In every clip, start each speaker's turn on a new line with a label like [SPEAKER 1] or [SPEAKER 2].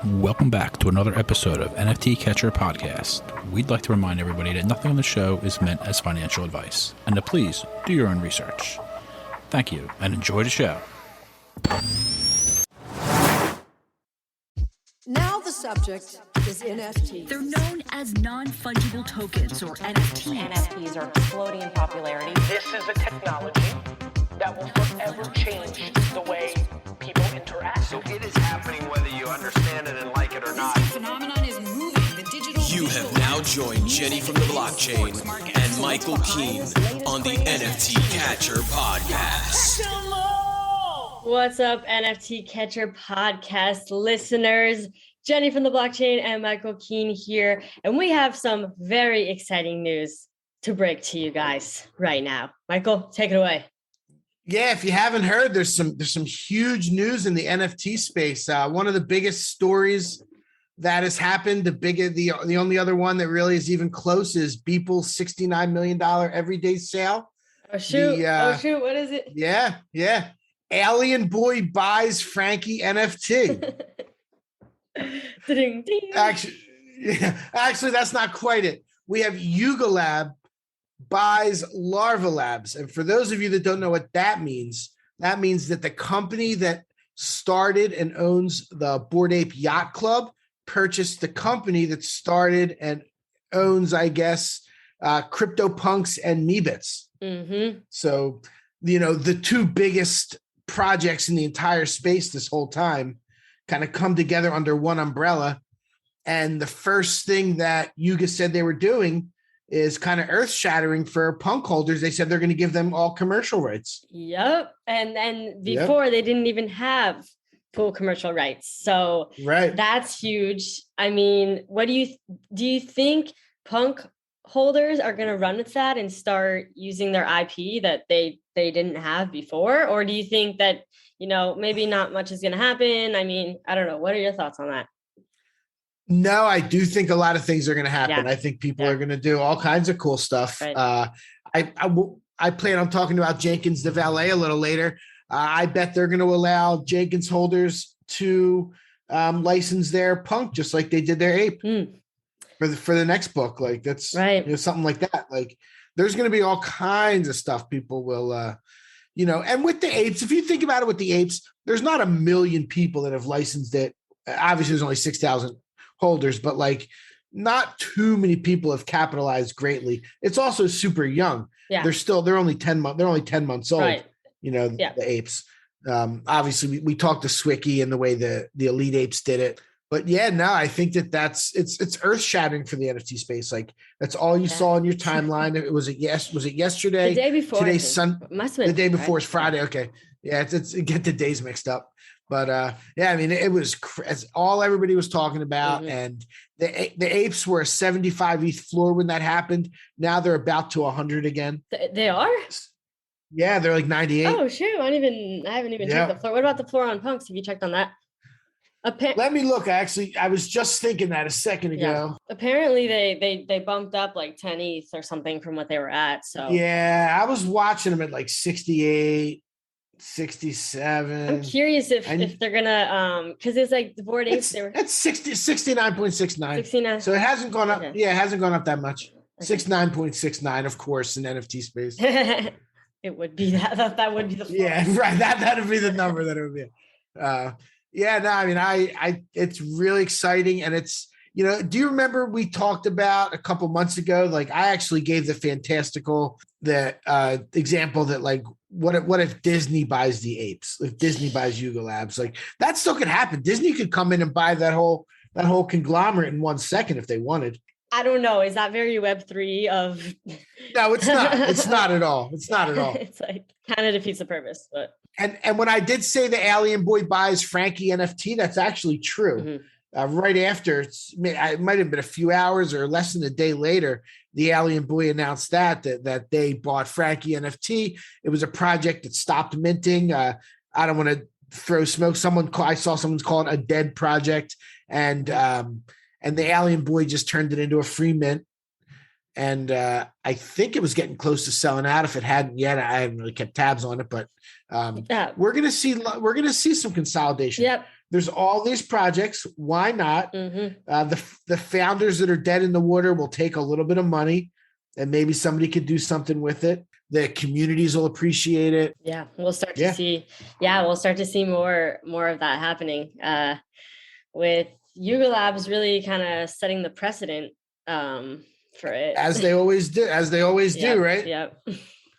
[SPEAKER 1] Welcome back to another episode of NFT Catcher Podcast. We'd like to remind everybody that nothing on the show is meant as financial advice, and to please do your own research. Thank you, and enjoy the show.
[SPEAKER 2] Now the subject is NFTs.
[SPEAKER 3] They're known as non-fungible tokens, or NFTs.
[SPEAKER 4] NFTs are exploding in popularity.
[SPEAKER 5] This is a technology that will forever change the way people interact.
[SPEAKER 6] So it is happening whether you understand it and like it or not.
[SPEAKER 7] This phenomenon is moving. The digital.
[SPEAKER 8] You have now joined Jenny from the blockchain and Michael Keene on the NFT Catcher Podcast.
[SPEAKER 9] What's up, NFT Catcher Podcast listeners? Jenny from the blockchain and Michael Keene here, and we have some very exciting news to break to you guys right now. Michael, take it away.
[SPEAKER 10] Yeah, if you haven't heard, there's some huge news in the NFT space. One of the biggest stories that has happened, the only other one that really is even close is BYOPills' $69 million everyday sale.
[SPEAKER 9] Oh shoot! What is it?
[SPEAKER 10] Yeah. Alien Boy buys Frankie NFT.
[SPEAKER 9] Ding, ding.
[SPEAKER 10] Actually, that's not quite it. We have Yuga Lab buys Larva Labs. And for those of you that don't know what that means that the company that started and owns the Bored Ape Yacht Club purchased the company that started and owns, I guess, CryptoPunks and Meebits.
[SPEAKER 9] Mm-hmm.
[SPEAKER 10] So, the two biggest projects in the entire space this whole time kind of come together under one umbrella. And the first thing that Yuga said they were doing is kind of earth-shattering for punk holders. They said they're going to give them all commercial rights.
[SPEAKER 9] Yep. And before they didn't even have full commercial rights. So that's huge. I mean, what do you think punk holders are going to run with that and start using their IP that they didn't have before? Or do you think that, maybe not much is going to happen? I mean, I don't know. What are your thoughts on that?
[SPEAKER 10] No, I do think a lot of things are going to happen.
[SPEAKER 9] Yeah.
[SPEAKER 10] I think people are going to do all kinds of cool stuff.
[SPEAKER 9] Right.
[SPEAKER 10] I plan on talking about Jenkins, the Valet, a little later. I bet they're going to allow Jenkins holders to license their punk just like they did their ape for the next book. Like that's
[SPEAKER 9] right.
[SPEAKER 10] Something like that. Like there's going to be all kinds of stuff people will, and with the apes, if you think about it with the apes, there's not 1 million people that have licensed it. Obviously there's only 6,000 holders, but like not too many people have capitalized greatly. It's also super young.
[SPEAKER 9] Yeah.
[SPEAKER 10] They're only 10 months old,
[SPEAKER 9] right.
[SPEAKER 10] The apes. Obviously we talked to Swicky and the way the Elite Apes did it, but I think it's earth shattering for the NFT space. Like that's all you saw in your timeline. Was it yesterday?
[SPEAKER 9] The day before.
[SPEAKER 10] Today's the day before is Friday.
[SPEAKER 9] Right?
[SPEAKER 10] Okay. Yeah. It's get the days mixed up. But I mean, it was all everybody was talking about, and the apes were a 75 ETH floor when that happened. Now they're about to 100 again.
[SPEAKER 9] They are?
[SPEAKER 10] Yeah, they're like 98.
[SPEAKER 9] Oh shoot! I haven't even checked the floor. What about the floor on punks? Have you checked on that?
[SPEAKER 10] Let me look. I was just thinking that a second ago.
[SPEAKER 9] Yeah. Apparently, they bumped up like 10 ETH or something from what they were at. So
[SPEAKER 10] yeah, I was watching them at like 68. 67.
[SPEAKER 9] I'm curious if they're gonna because it's like the Bored Apes.
[SPEAKER 10] It's 69.69.
[SPEAKER 9] 69.
[SPEAKER 10] So it hasn't gone up.
[SPEAKER 9] Okay.
[SPEAKER 10] Yeah, it hasn't gone up that much. 69.69, of course, in NFT space.
[SPEAKER 9] It would be that would be the floor.
[SPEAKER 10] Yeah, right. That would be the number that it would be. I mean, I it's really exciting, and it's do you remember we talked about a couple months ago? Like I actually gave the fantastical example that like what if Disney buys the apes? If Disney buys Yuga Labs, like that still could happen. Disney could come in and buy that whole conglomerate in 1 second if they wanted.
[SPEAKER 9] I don't know. Is that very Web3 of?
[SPEAKER 10] No, it's not. It's not at all. It's not at all.
[SPEAKER 9] It's like kind of defeats the purpose, but.
[SPEAKER 10] And when I did say the Alien Boy buys Frankie NFT, that's actually true.
[SPEAKER 9] Mm-hmm.
[SPEAKER 10] Right after, it might have been a few hours or less than a day later, the Alien Boy announced that they bought Frankie NFT. It was a project that stopped minting. I don't want to throw smoke. I saw someone's call it a dead project, and the Alien Boy just turned it into a free mint. And I think it was getting close to selling out. If it hadn't yet, I haven't really kept tabs on it, but we're gonna see some consolidation.
[SPEAKER 9] Yep.
[SPEAKER 10] there's all these projects. Why not? The founders that are dead in the water will take a little bit of money, and maybe somebody could do something with it. The communities will appreciate it.
[SPEAKER 9] Yeah, we'll start to see. Yeah, we'll start to see more of that happening. With Yuga Labs really kind of setting the precedent for it,
[SPEAKER 10] as they always do. Do, right?
[SPEAKER 9] Yep,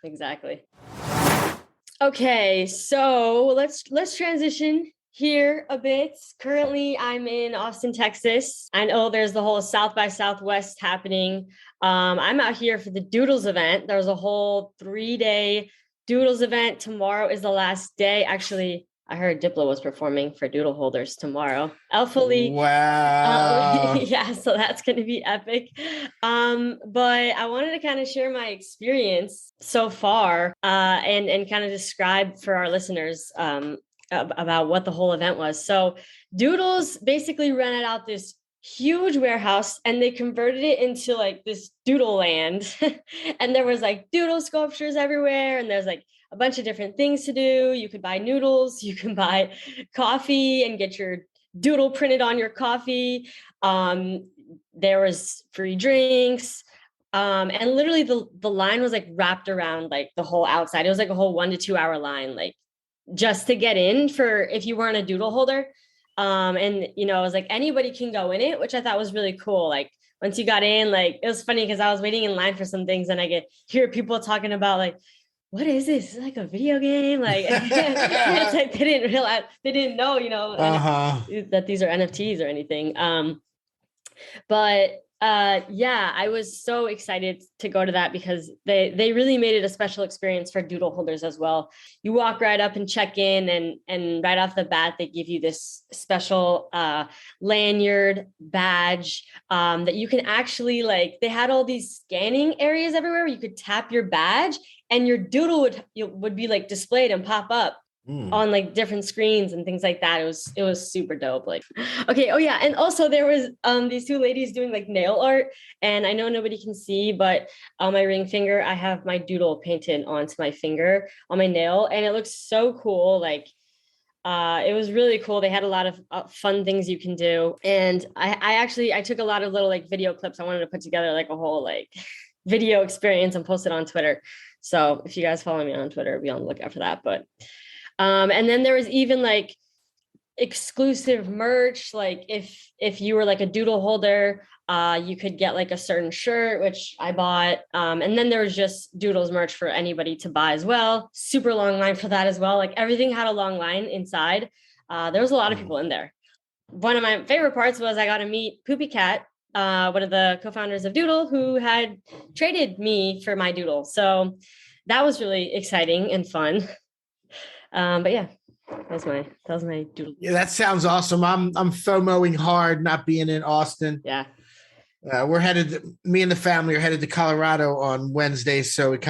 [SPEAKER 9] exactly. Okay, so let's transition here a bit. Currently, I'm in Austin, Texas. I know there's the whole South by Southwest happening. I'm out here for the Doodles event. There's a whole 3-day Doodles event. Tomorrow is the last day. Actually, I heard Diplo was performing for doodle holders tomorrow. Elfully.
[SPEAKER 10] Wow.
[SPEAKER 9] Yeah, so that's going to be epic. But I wanted to kind of share my experience so far and kind of describe for our listeners about what the whole event was. So Doodles basically rented out this huge warehouse and they converted it into like this doodle land. And there was like doodle sculptures everywhere. And there's like a bunch of different things to do. You could buy noodles, you can buy coffee and get your doodle printed on your coffee. There was free drinks. And literally the line was like wrapped around like the whole outside. It was like a whole 1 to 2 hour line, like just to get in for if you weren't a doodle holder. And you know, it was like anybody can go in it, which I thought was really cool. Like once you got in, like it was funny because I was waiting in line for some things and I hear people talking about like, what is this? Is it like a video game? Like it's like they didn't realize, they didn't know, you know, that these are NFTs or anything. But yeah, I was so excited to go to that because they really made it a special experience for doodle holders as well. You walk right up and check in and right off the bat, they give you this special lanyard badge that you can actually like, they had all these scanning areas everywhere where you could tap your badge and your doodle would be like displayed and pop up. On like different screens and things like that. It was super dope. Like, okay. Oh yeah. And also there was these two ladies doing like nail art, and I know nobody can see, but on my ring finger, I have my doodle painted onto my finger on my nail, and it looks so cool. Like, it was really cool. They had a lot of fun things you can do. And I took a lot of little like video clips. I wanted to put together like a whole like video experience and post it on Twitter. So if you guys follow me on Twitter, be on the lookout for that. But and then there was even like exclusive merch. Like if you were like a doodle holder, you could get like a certain shirt, which I bought. And then there was just Doodles merch for anybody to buy as well. Super long line for that as well. Like everything had a long line inside. There was a lot of people in there. One of my favorite parts was I got to meet Poopy Cat, one of the co-founders of Doodle, who had traded me for my doodle. So that was really exciting and fun. But yeah, that was my doodle.
[SPEAKER 10] Yeah, that sounds awesome. I'm FOMOing hard not being in Austin.
[SPEAKER 9] Yeah.
[SPEAKER 10] Me and the family are headed to Colorado on Wednesday, so it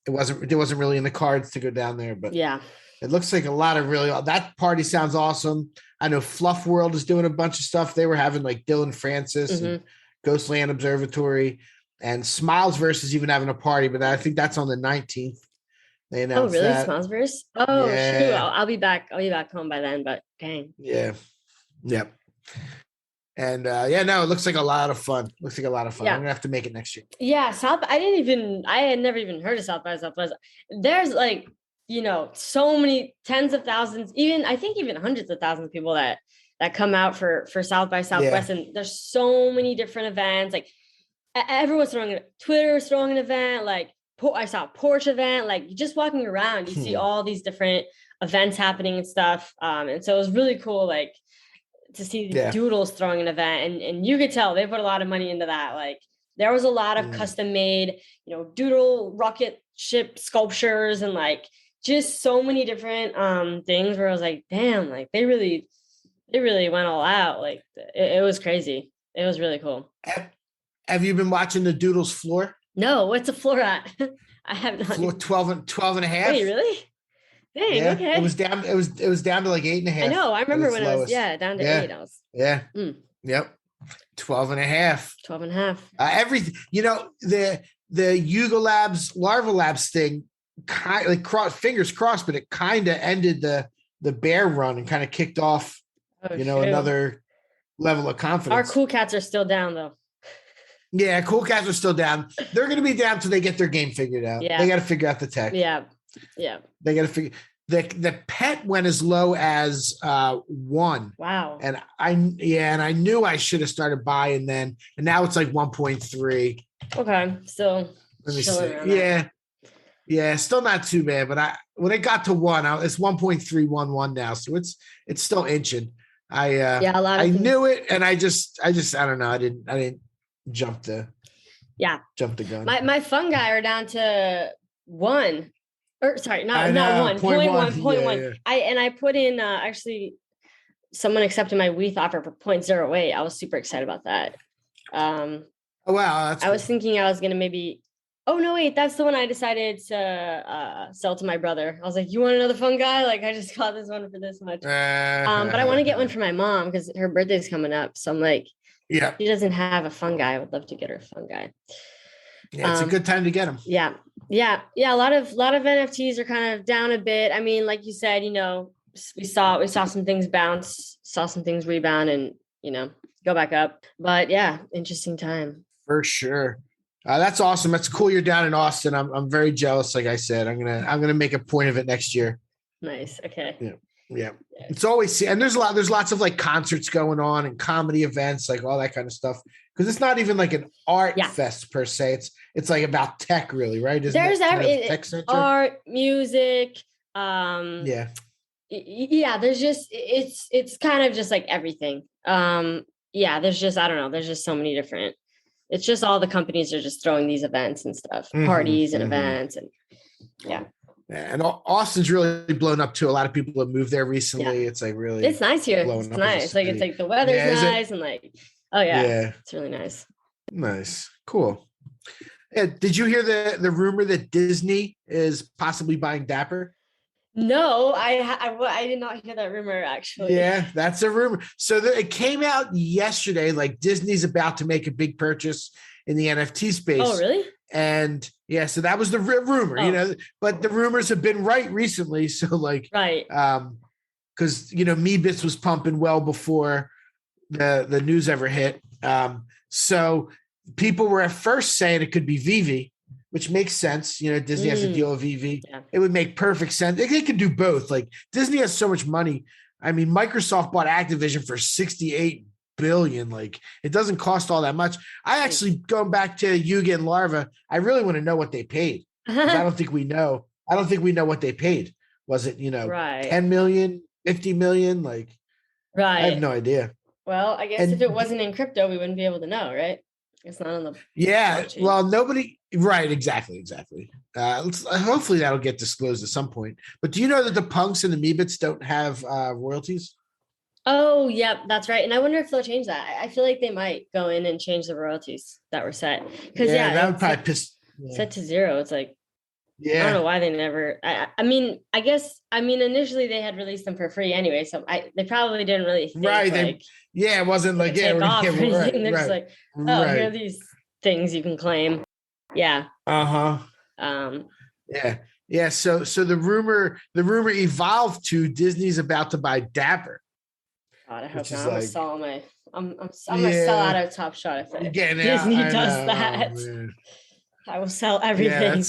[SPEAKER 10] wasn't really in the cards to go down there, but
[SPEAKER 9] yeah,
[SPEAKER 10] it looks like a lot of that party sounds awesome. I know Fluff World is doing a bunch of stuff. They were having like Dylan Francis and Ghostland Observatory, and Smilesverse is even having a party, but I think that's on the 19th. They announced that.
[SPEAKER 9] Smilesverse? Oh, yeah. Shoot. I'll be back home by then, but dang.
[SPEAKER 10] Yeah. Yep. And it looks like a lot of fun. Yeah. I'm gonna have to make it next year.
[SPEAKER 9] Yeah, I had never even heard of South by Southwest. There's like, you know, so many tens of thousands, even hundreds of thousands of people that come out for South by Southwest. Yeah. And there's so many different events. Like everyone's Twitter's throwing an event, like I saw a porch event, like just walking around, you see all these different events happening and stuff. And so it was really cool, like to see Doodles throwing an event, and you could tell they put a lot of money into that. Like there was a lot of custom made, you know, doodle rocket ship sculptures and like just so many different things where I was like, damn, like they really went all out. Like it was crazy. It was really cool.
[SPEAKER 10] Have you been watching the Doodles floor?
[SPEAKER 9] No, what's a floor at? I have not.
[SPEAKER 10] Floor 12 and a half.
[SPEAKER 9] Wait, really? Dang,
[SPEAKER 10] yeah.
[SPEAKER 9] Okay.
[SPEAKER 10] It was down to like 8.5.
[SPEAKER 9] I know. I remember when it was down to 8. I was
[SPEAKER 10] Yep. 12 and a half.
[SPEAKER 9] 12 and a half.
[SPEAKER 10] Everything, you know, the Yuga Labs, Larva Labs thing, fingers crossed, but it kind of ended the bear run and kind of kicked off another level of confidence.
[SPEAKER 9] Our cool cats are still down though.
[SPEAKER 10] Yeah, cool cats are still down. They're going to be down till they get their game figured out. Yeah. They got to figure out the tech.
[SPEAKER 9] Yeah.
[SPEAKER 10] They got to figure. The pet went as low as 1.
[SPEAKER 9] Wow.
[SPEAKER 10] And I knew I should have started buying then, and now it's like 1.3.
[SPEAKER 9] Okay, so
[SPEAKER 10] let me see. Yeah, still not too bad. But when it got to 1, it's 1.311 now, so it's still inching. I knew it, and I don't know. I didn't jump the gun.
[SPEAKER 9] My fungi are down to 1. Or sorry, not 1. 0.1. I put in actually someone accepted my WETH offer for 0.08. I was super excited about that.
[SPEAKER 10] Oh wow.
[SPEAKER 9] I was thinking I was gonna maybe. Oh no, wait, that's the one I decided to sell to my brother. I was like, you want another fungi? Like I just got this one for this much. But I want to get one for my mom because her birthday's coming up. So I'm like,
[SPEAKER 10] yeah,
[SPEAKER 9] she doesn't have a fungi. I would love to get her fungi.
[SPEAKER 10] Yeah, it's a good time to get them.
[SPEAKER 9] Yeah. A lot of NFTs are kind of down a bit. I mean, like you said, we saw some things bounce, saw some things rebound, and go back up. But yeah, interesting time
[SPEAKER 10] for sure. That's awesome. That's cool. You're down in Austin. I'm very jealous. Like I said, I'm gonna make a point of it next year.
[SPEAKER 9] Nice. Okay.
[SPEAKER 10] Yeah. It's always, and there's lots of like concerts going on and comedy events, like all that kind of stuff. Because it's not even like an art fest per se. It's like about tech, really, right?
[SPEAKER 9] There's art, music.
[SPEAKER 10] Yeah.
[SPEAKER 9] There's just it's kind of just like everything. There's just I don't know. There's just so many different. It's just all the companies are just throwing these events and stuff, parties and events, and yeah.
[SPEAKER 10] And Austin's really blown up too. A lot of people have moved there recently. Yeah. It's like really,
[SPEAKER 9] it's nice here. It's nice. Like it's like the weather's nice and like, oh yeah, it's really nice.
[SPEAKER 10] Nice, cool. Yeah, did you hear the rumor that Disney is possibly buying Dapper?
[SPEAKER 9] No, I did not hear that rumor actually.
[SPEAKER 10] Yeah, that's a rumor. So it came out yesterday. Like Disney's about to make a big purchase in the NFT space.
[SPEAKER 9] Oh, really?
[SPEAKER 10] And yeah, so that was the rumor, but the rumors have been right recently. So like,
[SPEAKER 9] right.
[SPEAKER 10] Because Meebits was pumping well before the news ever hit. So people were at first saying it could be Vivi, which makes sense. Disney has a deal with Vivi. Yeah. It would make perfect sense. They could do both. Like Disney has so much money. I mean, Microsoft bought Activision for $68 billion. Like it doesn't cost all that much. I actually, going back to Yuga and Larva, I really want to know what they paid. I don't think we know. I don't think we know what they paid. Was it,
[SPEAKER 9] right.
[SPEAKER 10] 10 million, 50 million? Like,
[SPEAKER 9] right.
[SPEAKER 10] I have no idea.
[SPEAKER 9] Well, I guess if it wasn't in crypto, we wouldn't be able to know, right? It's not on the
[SPEAKER 10] blockchain. Well, nobody. Right. Exactly. Hopefully that'll get disclosed at some point. But do you know that the punks and the Meebits don't have royalties?
[SPEAKER 9] Oh, yeah, that's right. And I wonder if they'll change that. I feel like they might go in and change the royalties that were set. Because
[SPEAKER 10] that would probably piss.
[SPEAKER 9] Set to 0. It's like, I don't know why they never. I mean, initially they had released them for free anyway, so they probably didn't really think,
[SPEAKER 10] right. It wasn't like
[SPEAKER 9] take off or anything.
[SPEAKER 10] Right,
[SPEAKER 9] They're just like, here are these things you can claim. Yeah.
[SPEAKER 10] Yeah. So the rumor evolved to Disney's about to buy Dapper.
[SPEAKER 9] God, I hope not. I'm gonna sell out of Top Shot if Disney does that. Man. I will sell everything.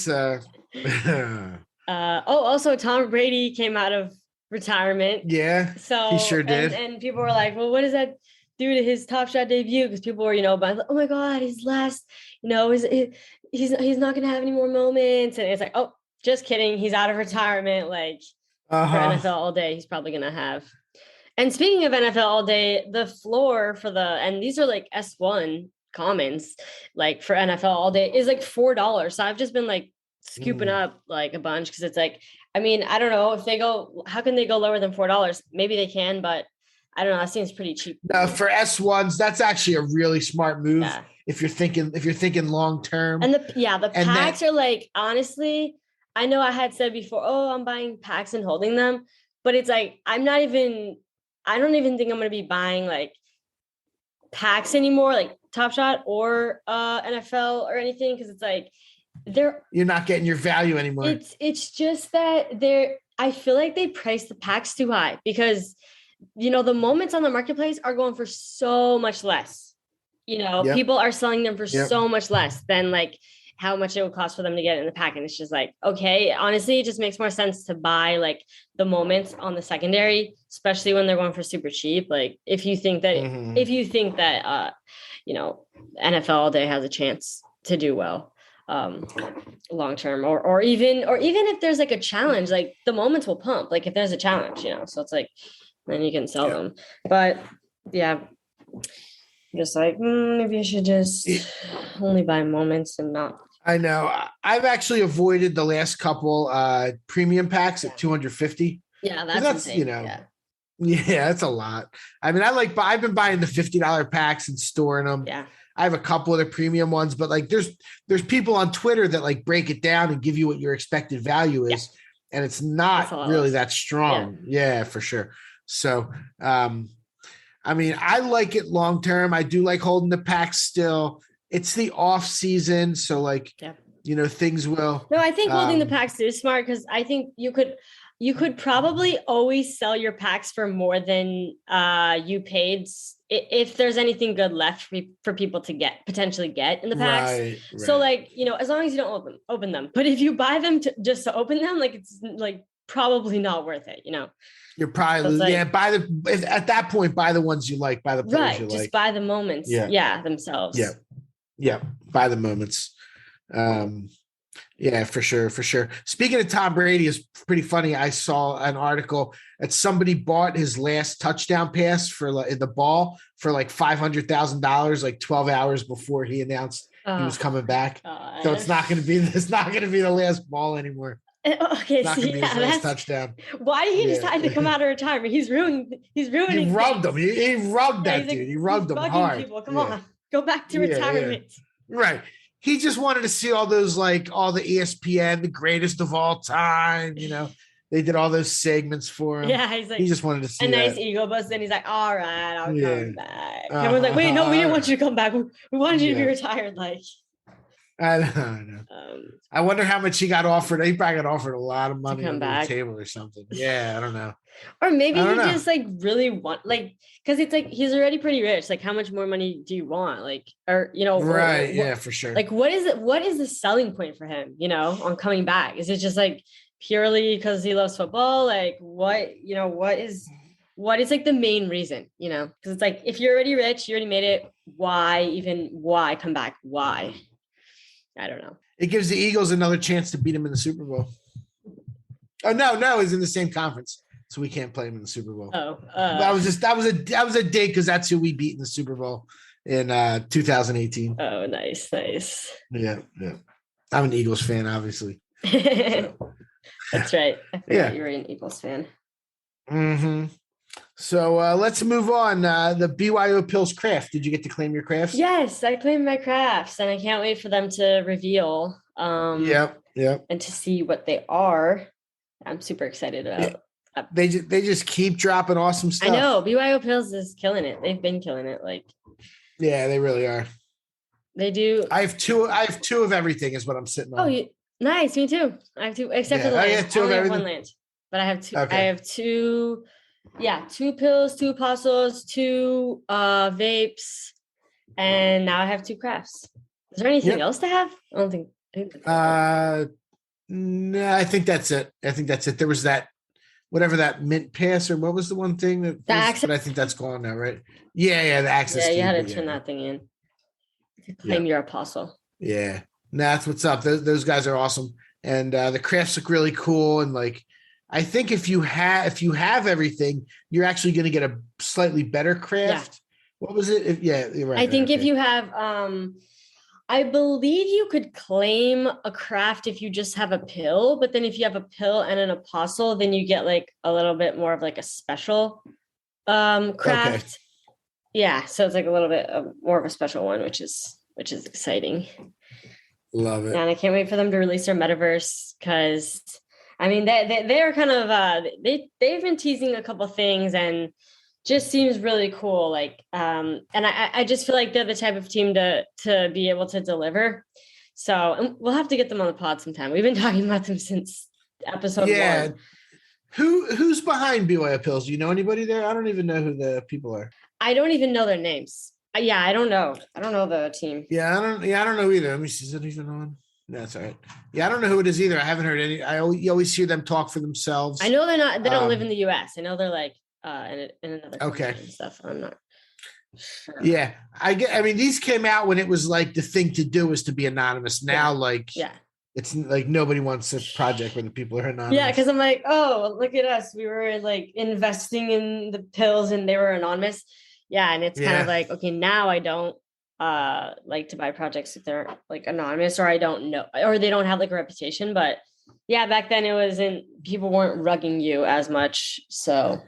[SPEAKER 9] Also Tom Brady came out of retirement.
[SPEAKER 10] Yeah.
[SPEAKER 9] So
[SPEAKER 10] he sure did.
[SPEAKER 9] And people were like, well, what does that do to his Top Shot debut? Because people were, like, oh my God, his last, he's not gonna have any more moments. And it's like, oh, just kidding. He's out of retirement. Like for NFL all day, he's probably gonna have. And speaking of NFL all day, the floor for and these are like S1 commons, like for NFL all day is like $4. So I've just been like scooping up like a bunch because it's like, I mean, I don't know how can they go lower than $4? Maybe they can, but I don't know. That seems pretty cheap.
[SPEAKER 10] No, for S1s, that's actually a really smart move. Yeah. If you're thinking long term.
[SPEAKER 9] And the packs are like, honestly, I know I had said before, I'm buying packs and holding them, but it's like, I don't even think I'm going to be buying like packs anymore, like Top Shot or NFL or anything. Cause it's like,
[SPEAKER 10] you're not getting your value anymore.
[SPEAKER 9] It's just that I feel like they price the packs too high because the moments on the marketplace are going for so much less. People are selling them for so much less than like how much it would cost for them to get it in the pack. And it's just like, okay, honestly, it just makes more sense to buy like the moments on the secondary, especially when they're going for super cheap. Like if you think that, NFL all day has a chance to do well long term, or even if there's like a challenge, like the moments will pump, like if there's a challenge, so it's like, then you can sell them. But yeah, just like maybe I should just only buy moments and not.
[SPEAKER 10] I know. I've actually avoided the last couple premium packs at 250.
[SPEAKER 9] Yeah, that's insane.
[SPEAKER 10] Yeah, that's a lot. I mean, I've been buying the $50 packs and storing them.
[SPEAKER 9] Yeah.
[SPEAKER 10] I have a couple of the premium ones, but like there's people on Twitter that like break it down and give you what your expected value is. And it's not really that strong. Yeah, for sure. So, I mean, I like it long term. I do like holding the packs still. It's the off season, so like things will.
[SPEAKER 9] No, I think holding the packs is smart because I think you could probably always sell your packs for more than you paid if there's anything good left for people to potentially get in the packs. Right. So like as long as you don't open them, but if you buy them just to open them, like it's like probably not worth it.
[SPEAKER 10] You're probably at that point buy the ones you like, buy the players you like.
[SPEAKER 9] Just buy the moments. Yeah, themselves.
[SPEAKER 10] Yeah, buy the moments. Yeah, for sure. Speaking of Tom Brady, is pretty funny. I saw an article that somebody bought his last touchdown pass for the ball for like $500,000, like 12 hours before he announced he was coming back. So it's not going to be the last ball anymore.
[SPEAKER 9] Okay,
[SPEAKER 10] that's touchdown.
[SPEAKER 9] Why did he decide to come out of retirement? He's ruining. He rubbed
[SPEAKER 10] him. He rubbed that dude. He rubbed him hard.
[SPEAKER 9] People. Come on, go back to retirement.
[SPEAKER 10] Yeah. Right. He just wanted to see all those, like all the ESPN, the greatest of all time. They did all those segments for him.
[SPEAKER 9] Yeah, he's like,
[SPEAKER 10] he just wanted to see
[SPEAKER 9] a nice ego buzz. Then he's like, all right, I'll come back. Everyone's like, wait, no, we didn't want you to come back. We wanted you to be retired. Like.
[SPEAKER 10] I know. I wonder how much he got offered. He probably got offered a lot of money on the table or something. Yeah, I don't know.
[SPEAKER 9] Or maybe he just like really want, like, because it's like he's already pretty rich. Like, how much more money do you want? Like, or
[SPEAKER 10] right? Yeah, for sure.
[SPEAKER 9] Like, what is it? What is the selling point for him? On coming back? Is it just like purely because he loves football? Like, what is like the main reason? Because it's like if you're already rich, you already made it. Why come back? Why? I don't know.
[SPEAKER 10] It gives the Eagles another chance to beat him in the Super Bowl. Oh no, he's in the same conference, so we can't play him in the Super Bowl. That was a dig because that's who we beat in the Super Bowl in 2018.
[SPEAKER 9] Oh, nice.
[SPEAKER 10] Yeah. I'm an Eagles fan, obviously.
[SPEAKER 9] That's right. I forgot you were an Eagles fan.
[SPEAKER 10] Mm-hmm. So let's move on. The BYOPills craft. Did you get to claim your crafts?
[SPEAKER 9] Yes, I claimed my crafts, and I can't wait for them to reveal.
[SPEAKER 10] Yep.
[SPEAKER 9] And to see what they are. I'm super excited about.
[SPEAKER 10] Yeah. They just keep dropping awesome stuff.
[SPEAKER 9] I know BYOPills is killing it. They've been killing it. Like,
[SPEAKER 10] yeah, they really are.
[SPEAKER 9] They do.
[SPEAKER 10] I have two of everything. Is what I'm sitting on.
[SPEAKER 9] Oh, nice. Me too. I have two, except for the land. I have two of everything. One land, but I have two. Okay. I have two. Yeah, 2 pills, 2 apostles, 2 vapes, and now I have 2 crafts. Is there anything else to have? I don't think.
[SPEAKER 10] No, I think that's it. There was that, whatever that mint pass or what was the one thing that? But I think that's gone now, right? Yeah, the access.
[SPEAKER 9] Yeah, you had to turn that thing in to claim your apostle.
[SPEAKER 10] Yeah, that's what's up. Those guys are awesome, and the crafts look really cool, and like. I think if you have everything, you're actually going to get a slightly better craft. Yeah. What was it? You're right.
[SPEAKER 9] I think if you have, I believe you could claim a craft if you just have a pill, but then if you have a pill and an apostle, then you get like a little bit more of like a special craft. Okay. Yeah, so it's like a little bit more of a special one, which is exciting.
[SPEAKER 10] Love it.
[SPEAKER 9] And I can't wait for them to release their metaverse because. I mean, they're kind of they've been teasing a couple things and just seems really cool. Like, and I just feel like they're the type of team to be able to deliver. So we'll have to get them on the pod sometime. We've been talking about them since episode 1.
[SPEAKER 10] Who's behind BYOPills? Do you know anybody there? I don't even know who the people are.
[SPEAKER 9] I don't even know their names. Yeah, I don't know. I don't know the team.
[SPEAKER 10] Yeah, I don't know either. Let me see. Is it even on? That's all right. Yeah, I don't know who it is either. I haven't heard any. You always hear them talk for themselves.
[SPEAKER 9] I know they're not. They don't live in the U.S. I know they're like in another country and stuff. I'm not sure.
[SPEAKER 10] Yeah, I mean, these came out when it was like the thing to do is to be anonymous. Now, it's like nobody wants a project where the people are anonymous.
[SPEAKER 9] Yeah, because I'm like, oh, look at us. We were like investing in the pills and they were anonymous. Yeah, and it's kind of like, okay, now I don't like to buy projects if they're like anonymous, or I don't know, or they don't have like a reputation. But yeah, back then people weren't rugging you as much, so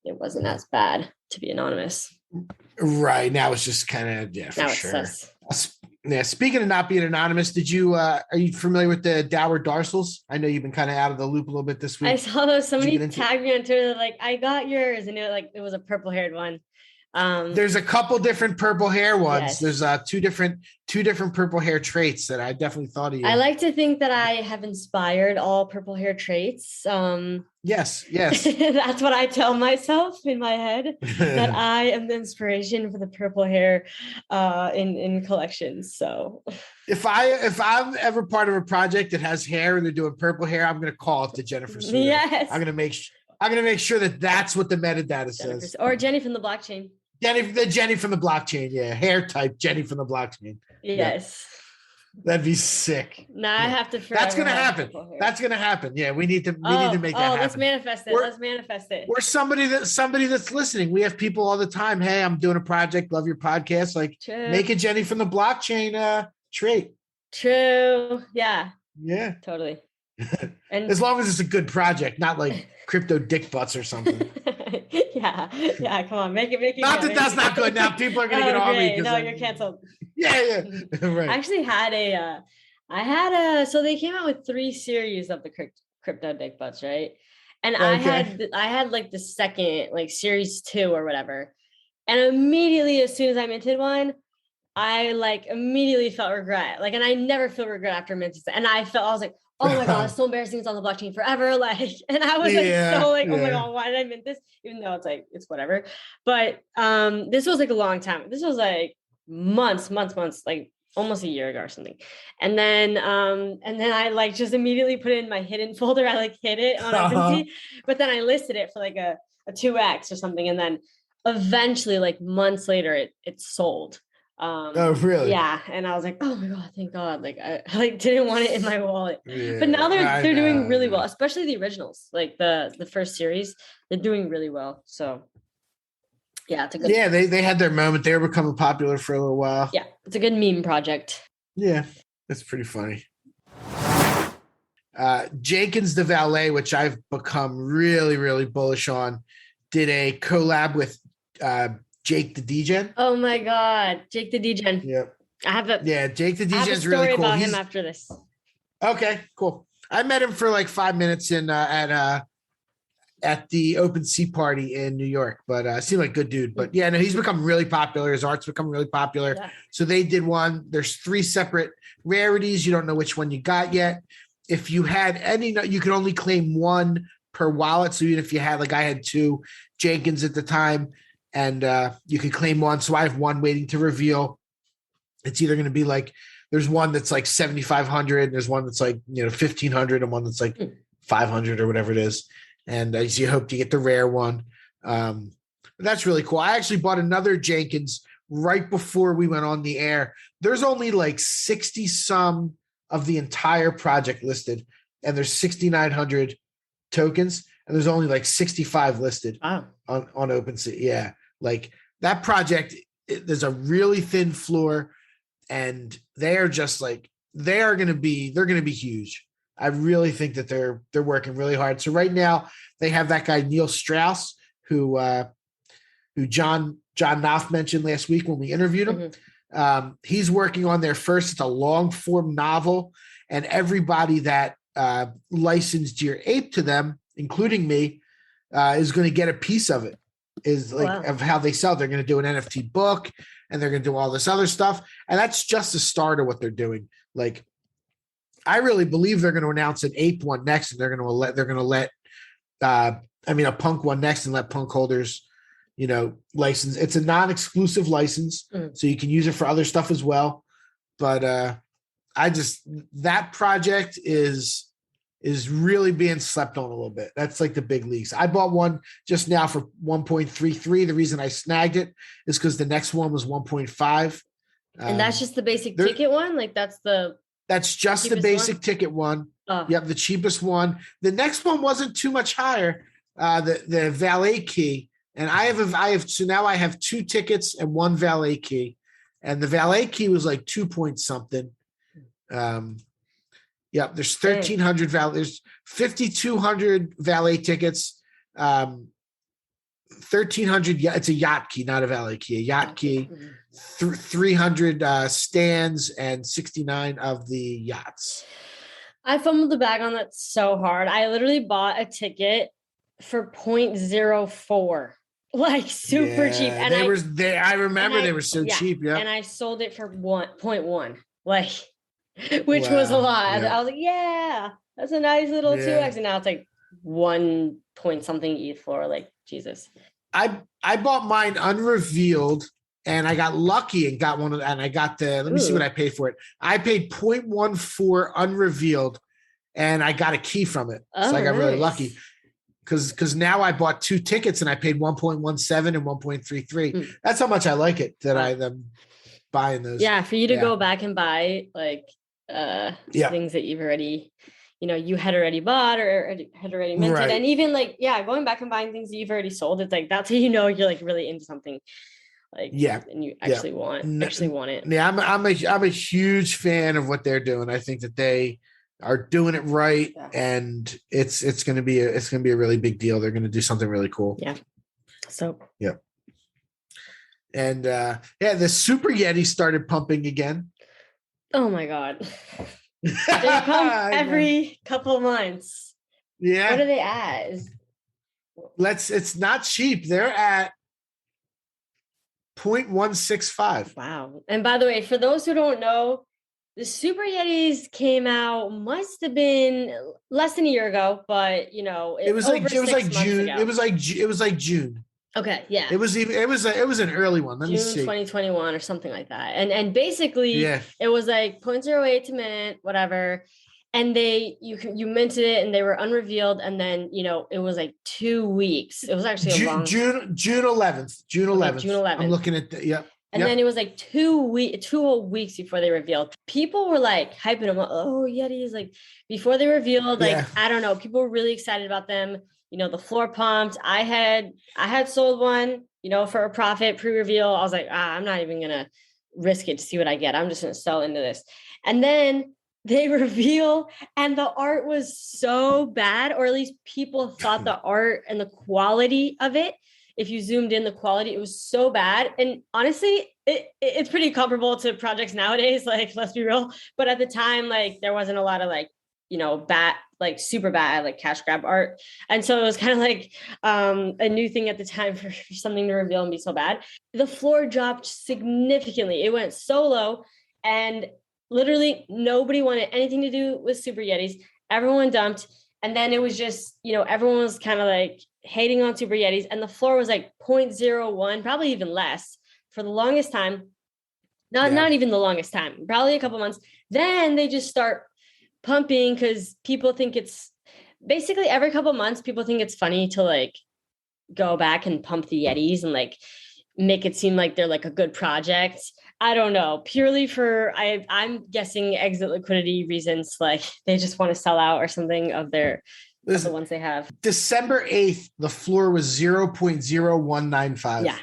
[SPEAKER 9] it wasn't as bad to be anonymous.
[SPEAKER 10] Right. Now it's just kind of, for sure. Yeah. Speaking of not being anonymous, are you familiar with the Dower Darsals? I know you've been kind of out of the loop a little bit this week.
[SPEAKER 9] I saw those. Somebody tagged me on Twitter, like, I got yours. And it was a purple haired one.
[SPEAKER 10] There's a couple different purple hair ones. Yes. There's two different purple hair traits that I definitely thought of you.
[SPEAKER 9] I like to think that I have inspired all purple hair traits.
[SPEAKER 10] Yes.
[SPEAKER 9] That's what I tell myself in my head, that I am the inspiration for the purple hair in collections. So
[SPEAKER 10] if I'm ever part of a project that has hair and they're doing purple hair, I'm going to call it to Jennifer Suter.
[SPEAKER 9] Yes.
[SPEAKER 10] I'm going to make sure that that's what the metadata says.
[SPEAKER 9] Or Jenny from the blockchain.
[SPEAKER 10] Jenny from the blockchain. Yeah. Hair type Jenny from the blockchain.
[SPEAKER 9] Yes.
[SPEAKER 10] Yeah. That'd be sick.
[SPEAKER 9] Now I have to.
[SPEAKER 10] That's going to happen. That's going to happen. Yeah. We need to make that happen.
[SPEAKER 9] Let's manifest it. Let's manifest it.
[SPEAKER 10] Or somebody that's listening. We have people all the time. Hey, I'm doing a project. Love your podcast. Like, make a Jenny from the blockchain trait.
[SPEAKER 9] True. Yeah.
[SPEAKER 10] Yeah.
[SPEAKER 9] Totally.
[SPEAKER 10] And as long as it's a good project, not like crypto dick butts or something.
[SPEAKER 9] Yeah. Come on, make it.
[SPEAKER 10] Not that that's not good. Now people are gonna get on me.
[SPEAKER 9] No, you're canceled.
[SPEAKER 10] Yeah. Right.
[SPEAKER 9] I actually so they came out with 3 series of the crypto dick butts, right? And okay. I had like the second, like series 2 or whatever, and immediately as soon as I minted one, I like immediately felt regret. Like, and I never feel regret after minting. And I was like, oh my God, it's so embarrassing. It's on the blockchain forever. Like, and I was oh my God, why did I mint this? Even though it's like, it's whatever. But this was like a long time. This was like months, like almost a year ago or something. And then I like just immediately put it in my hidden folder. I like hid it on OpenSea, but then I listed it for like a 2x or something. And then eventually, like months later, it sold.
[SPEAKER 10] Oh really?
[SPEAKER 9] Yeah, and I was like, oh my God, thank God. Like I like didn't want it in my wallet. But now they're doing really well, especially the originals, like the first series. They're doing really well. So yeah, it's a good
[SPEAKER 10] they had their moment. They were becoming popular for a little while.
[SPEAKER 9] Yeah, it's a good meme project.
[SPEAKER 10] Yeah, that's pretty funny. Jenkins the Valet, which I've become really, really bullish on, did a collab with Jake the Degen.
[SPEAKER 9] Oh my God, Jake the Degen.
[SPEAKER 10] Yep.
[SPEAKER 9] I have
[SPEAKER 10] Jake the Degen is really cool.
[SPEAKER 9] About him after this.
[SPEAKER 10] Okay, cool. I met him for like 5 minutes at the OpenSea party in New York, but seemed like a good dude. But yeah, no, he's become really popular. His art's become really popular. Yeah. So they did one. There's 3 separate rarities. You don't know which one you got yet. If you had any, you could only claim 1 per wallet. So even if you had, like I had 2 Jenkins at the time, and you could claim 1. So I have 1 waiting to reveal. It's either going to be like, there's one that's like 7,500, and there's one that's like, 1,500, and one that's like 500 or whatever it is. And so you hope to get the rare one. But that's really cool. I actually bought another Jenkins right before we went on the air. There's only like 60 some of the entire project listed, and there's 6,900 tokens, and there's only like 65 listed on OpenSea. Yeah. Like that project, there's a really thin floor, and they're just like, they're going to be huge. I really think that they're working really hard. So right now they have that guy, Neil Strauss, who John Knopf mentioned last week when we interviewed him. Mm-hmm. He's working on their first, it's a long form novel, and everybody that licensed your ape to them, including me, is going to get a piece of it. Of how they sell. They're going to do an NFT book, and they're going to do all this other stuff. And that's just the start of what they're doing. Like, I really believe they're going to announce an ape one next, and they're going to let a Punk one next and let Punk holders, license. It's a non-exclusive license, so you can use it for other stuff as well. But that project is really being slept on a little bit. That's like the big leagues. I bought one just now for 1.33. The reason I snagged it is because the next one was 1.5.
[SPEAKER 9] And that's just the basic ticket one? Like that's
[SPEAKER 10] just the basic ticket one.
[SPEAKER 9] Oh.
[SPEAKER 10] Yep, the cheapest one. The next one wasn't too much higher. The Valet key. And so now I have 2 tickets and 1 Valet key. And the Valet key was like 2 point something. There's 1,300 there's 5,200 Valet tickets. 1,300. Yeah, it's a yacht key, not a Valet key. A yacht key. 300 stands and 69 of the yachts.
[SPEAKER 9] I fumbled the bag on that so hard. I literally bought a ticket for 0.04, like super cheap. And
[SPEAKER 10] I remember they were so cheap. Yeah,
[SPEAKER 9] and I sold it for 1.1, like, which was a lot. Yeah. I was like, yeah, that's a nice little 2x, and now it's like 1 point something ETH floor. Like, Jesus.
[SPEAKER 10] I bought mine unrevealed. And I got lucky and got one, and I got let me see what I paid for it. I paid 0.14 unrevealed, and I got a key from it. So I got really lucky because now I bought 2 tickets and I paid 1.17 and 1.33. That's how much I like it that I'm buying those. Yeah,
[SPEAKER 9] for you to go back and buy like things that you've already, you had already bought or had already minted, right. And even like going back and buying things that you've already sold. It's like that's how you're like really into something. Like, and you actually want it.
[SPEAKER 10] Yeah, I'm a huge fan of what they're doing. I think that they are doing it right, and it's going to be a really big deal. They're going to do something really cool.
[SPEAKER 9] Yeah. So.
[SPEAKER 10] Yeah. And the SuperYetis started pumping again.
[SPEAKER 9] Oh my God! They pump every couple of months.
[SPEAKER 10] Yeah.
[SPEAKER 9] What are they at?
[SPEAKER 10] It's not cheap. They're at 0.165.
[SPEAKER 9] Wow. And by the way, for those who don't know, the SuperYetis came out, must have been less than a year ago, but it was like June. It was like June. Okay, yeah.
[SPEAKER 10] It was an early one. Let me see.
[SPEAKER 9] 2021 or something like that. And basically it was like 0.08 to mint, whatever. And you minted it and they were unrevealed. And then, it was like 2 weeks. It was actually a long
[SPEAKER 10] June 11th. June 11th. I'm looking at the,
[SPEAKER 9] And then it was like 2 whole weeks before they revealed. People were like hyping them up. Oh, Yetis. Like before they revealed, I don't know. People were really excited about them. The floor pumped. I had sold one, for a profit pre-reveal. I was like, I'm not even going to risk it to see what I get. I'm just going to sell into this. And then they reveal and the art was so bad, or at least people thought the art and the quality of it, if you zoomed in the quality, it was so bad. And honestly, it's pretty comparable to projects nowadays, like, let's be real. But at the time, like, there wasn't a lot of super bad, cash grab art. And so it was kind of like a new thing at the time for something to reveal and be so bad. The floor dropped significantly. It went so low, and literally nobody wanted anything to do with SuperYetis. Everyone dumped. And then it was just, everyone was kind of like hating on SuperYetis, and the floor was like 0.01, probably even less for the longest time. Not even the longest time, probably a couple months. Then they just start pumping because people think it's basically every couple months, people think it's funny to go back and pump the Yetis and make it seem like they're a good project. I don't know, purely for, I'm guessing exit liquidity reasons, they just want to sell out or something of the ones they have.
[SPEAKER 10] December 8th, the floor was 0.0195.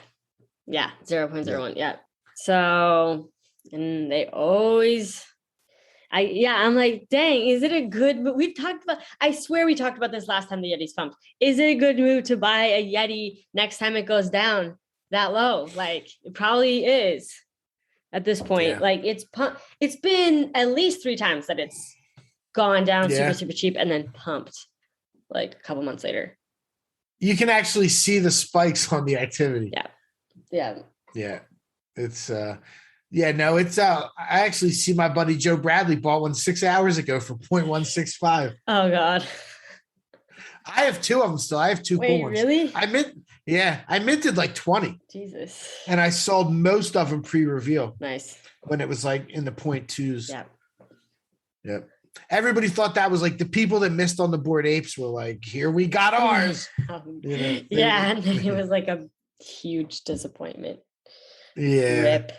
[SPEAKER 9] Yeah, 0.01. Yeah. So, and they always, I'm like, dang, is it a good move? I swear we talked about this last time the Yetis pumped. Is it a good move to buy a Yeti next time it goes down that low? It probably is at this point. It's been at least 3 times that it's gone down super, super cheap and then pumped a couple months later.
[SPEAKER 10] You can actually see the spikes on the activity.
[SPEAKER 9] Yeah.
[SPEAKER 10] It's I actually see my buddy Joe Bradley bought one 6 hours ago for 0.165.
[SPEAKER 9] Oh God.
[SPEAKER 10] I have 2 of them still. I have 2 cool ones.
[SPEAKER 9] Really?
[SPEAKER 10] I minted like 20.
[SPEAKER 9] Jesus.
[SPEAKER 10] And I sold most of them pre-reveal.
[SPEAKER 9] Nice.
[SPEAKER 10] When it was like in the 0.2s.
[SPEAKER 9] Yeah.
[SPEAKER 10] Yep. Everybody thought that was like the people that missed on the Bored Apes were like, here we got ours.
[SPEAKER 9] Yeah, and then it was like a huge disappointment.
[SPEAKER 10] Yeah.
[SPEAKER 9] Rip.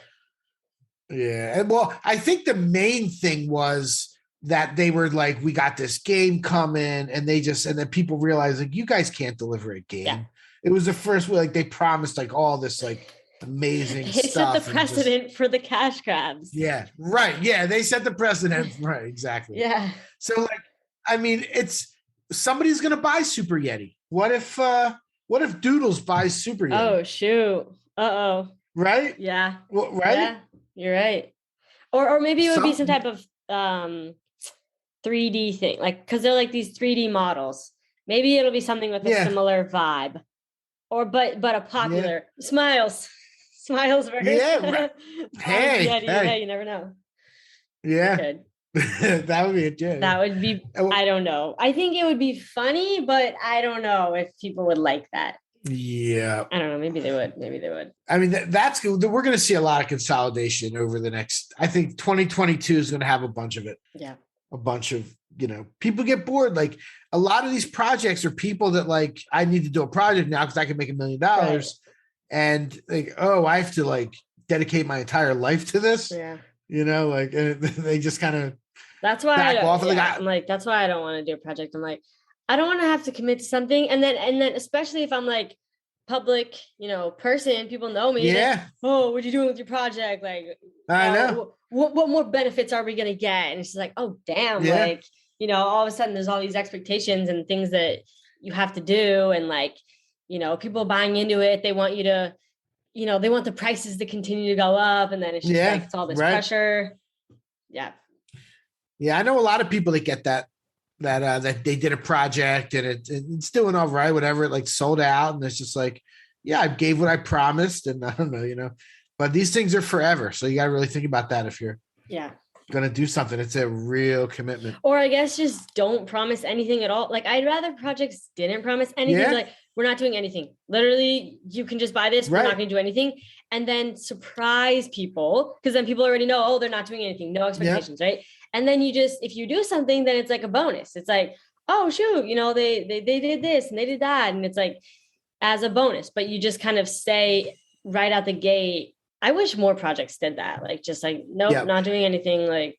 [SPEAKER 10] Yeah. And well, I think the main thing was that they were like, we got this game coming, and then people realized like, you guys can't deliver a game. Yeah. It was the first way, like they promised like all this like amazing
[SPEAKER 9] they
[SPEAKER 10] stuff.
[SPEAKER 9] They set the precedent for the cash grabs.
[SPEAKER 10] Yeah, right. Yeah, they set the precedent. Right, exactly.
[SPEAKER 9] Yeah.
[SPEAKER 10] So like, I mean, it's somebody's gonna buy Super Yeti. What if Doodles buys Super Yeti?
[SPEAKER 9] Oh shoot. Uh-oh.
[SPEAKER 10] Right?
[SPEAKER 9] Yeah.
[SPEAKER 10] Well, right?
[SPEAKER 9] Yeah, you're right. Or maybe it would be some type of 3D thing, like because they're like these 3D models. Maybe it'll be something with a similar vibe. Or but a popular Smiles version.
[SPEAKER 10] Yeah. Right.
[SPEAKER 9] Hey, you never know.
[SPEAKER 10] Yeah. That would be a joke.
[SPEAKER 9] That would be, I don't know. I think it would be funny, but I don't know if people would like that.
[SPEAKER 10] Yeah.
[SPEAKER 9] I don't know. Maybe they would.
[SPEAKER 10] I mean, that's good. We're going to see a lot of consolidation over the next, I think 2022 is going to have a bunch of it.
[SPEAKER 9] Yeah.
[SPEAKER 10] A bunch of, people get bored. Like a lot of these projects are people that like, I need to do a project now because I can make $1 million. Right. And like, oh, I have to like dedicate my entire life to this.
[SPEAKER 9] Yeah.
[SPEAKER 10] Like they just kind of.
[SPEAKER 9] That's why I'm like, that's why I don't want to do a project. I'm like, I don't want to have to commit to something. And then especially if I'm like public, person, people know me.
[SPEAKER 10] Yeah.
[SPEAKER 9] Like, oh, what are you doing with your project? Like,
[SPEAKER 10] I know.
[SPEAKER 9] What more benefits are we going to get? And it's just like, oh, damn. Yeah. Like, all of a sudden there's all these expectations and things that you have to do. And like, people buying into it. They want you to, they want the prices to continue to go up. And then it's just like, it's all this pressure. Yeah.
[SPEAKER 10] Yeah. I know a lot of people that get that they did a project and it's doing all right, whatever, it like sold out. And it's just like, yeah, I gave what I promised. And I don't know, but these things are forever. So you got to really think about that. If you're going to do something, it's a real commitment.
[SPEAKER 9] Or I guess just don't promise anything at all. Like I'd rather projects didn't promise anything. Yeah. Like we're not doing anything. Literally, you can just buy this. We're not going to do anything. And then surprise people. Cause then people already know, oh, they're not doing anything. No expectations. Right. And then if you do something, then it's like a bonus. It's like, oh shoot, they did this and they did that. And it's like as a bonus, but you just kind of say right out the gate. I wish more projects did that. Like, just like, nope, not doing anything. Like,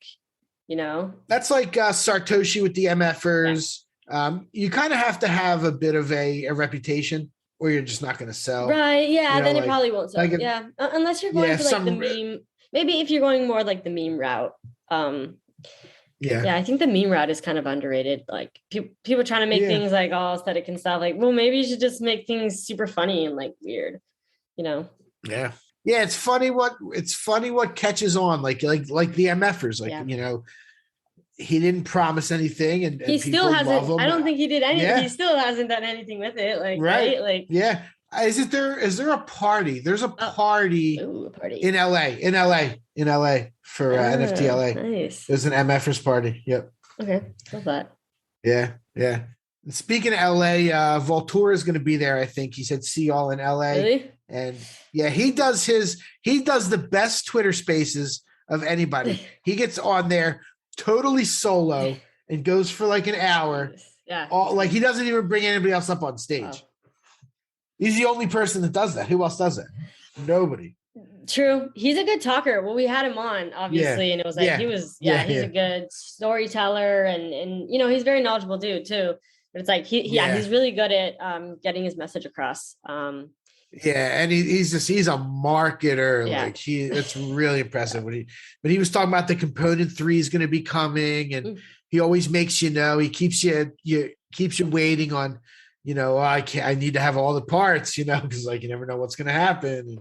[SPEAKER 10] that's like Sartoshi with the MFers. Yeah. You kind of have to have a bit of a reputation or you're just not going to sell.
[SPEAKER 9] Right. Yeah. Then it probably won't sell. Like unless you're going for like the meme, maybe if you're going more like the meme route. Yeah, I think the meme route is kind of underrated. Like people trying to make things like all aesthetic and stuff. Like, well, maybe you should just make things super funny and like weird, Yeah.
[SPEAKER 10] Yeah, it's funny what catches on. Like the MFers. Like he didn't promise anything, and
[SPEAKER 9] he still hasn't. I don't think he did anything. Yeah. He still hasn't done anything with it. Like right? Like
[SPEAKER 10] Is there a party? There's a party,
[SPEAKER 9] a party
[SPEAKER 10] in LA for NFT LA.
[SPEAKER 9] Nice.
[SPEAKER 10] There's an MFers party. Yep.
[SPEAKER 9] Okay. Love that.
[SPEAKER 10] Yeah. And speaking of LA, Voltura is going to be there. I think he said, "See y'all in LA."
[SPEAKER 9] Really?
[SPEAKER 10] And he does the best Twitter Spaces of anybody. He gets on there totally solo and goes for like an hour.
[SPEAKER 9] Yeah.
[SPEAKER 10] Like he doesn't even bring anybody else up on stage. Oh. He's the only person that does that. Who else does that? Nobody.
[SPEAKER 9] True. He's a good talker. Well, we had him on, obviously, and it was like he's a good storyteller and he's a very knowledgeable dude too. But it's like he's really good at getting his message across.
[SPEAKER 10] And he's a marketer. Yeah. Like it's really impressive but he was talking about the component 3 is going to be coming, and he always makes he keeps you waiting on. I need to have all the parts, because like you never know what's going to happen.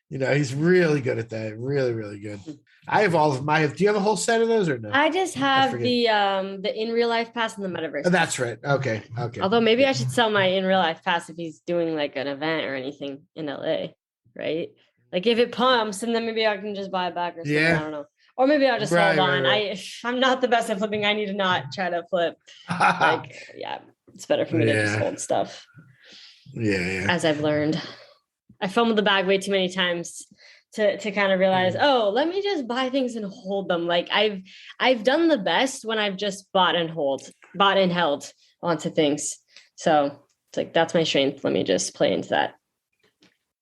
[SPEAKER 10] And, he's really good at that. Really, really good. I have all of my. Do you have a whole set of those or no?
[SPEAKER 9] I just have the in real life pass and the metaverse.
[SPEAKER 10] Oh, that's right. Okay.
[SPEAKER 9] Although maybe I should sell my in real life pass if he's doing like an event or anything in LA, right? Like if it pumps, and then maybe I can just buy it back or something. I don't know. Or maybe I'll just hold on. Right. I'm not the best at flipping. I need to not try to flip. It's better for me to just hold stuff.
[SPEAKER 10] Yeah.
[SPEAKER 9] As I've learned. I fumbled the bag way too many times to kind of realize, let me just buy things and hold them. Like I've done the best when I've just bought and held onto things. So it's like, that's my strength. Let me just play into that.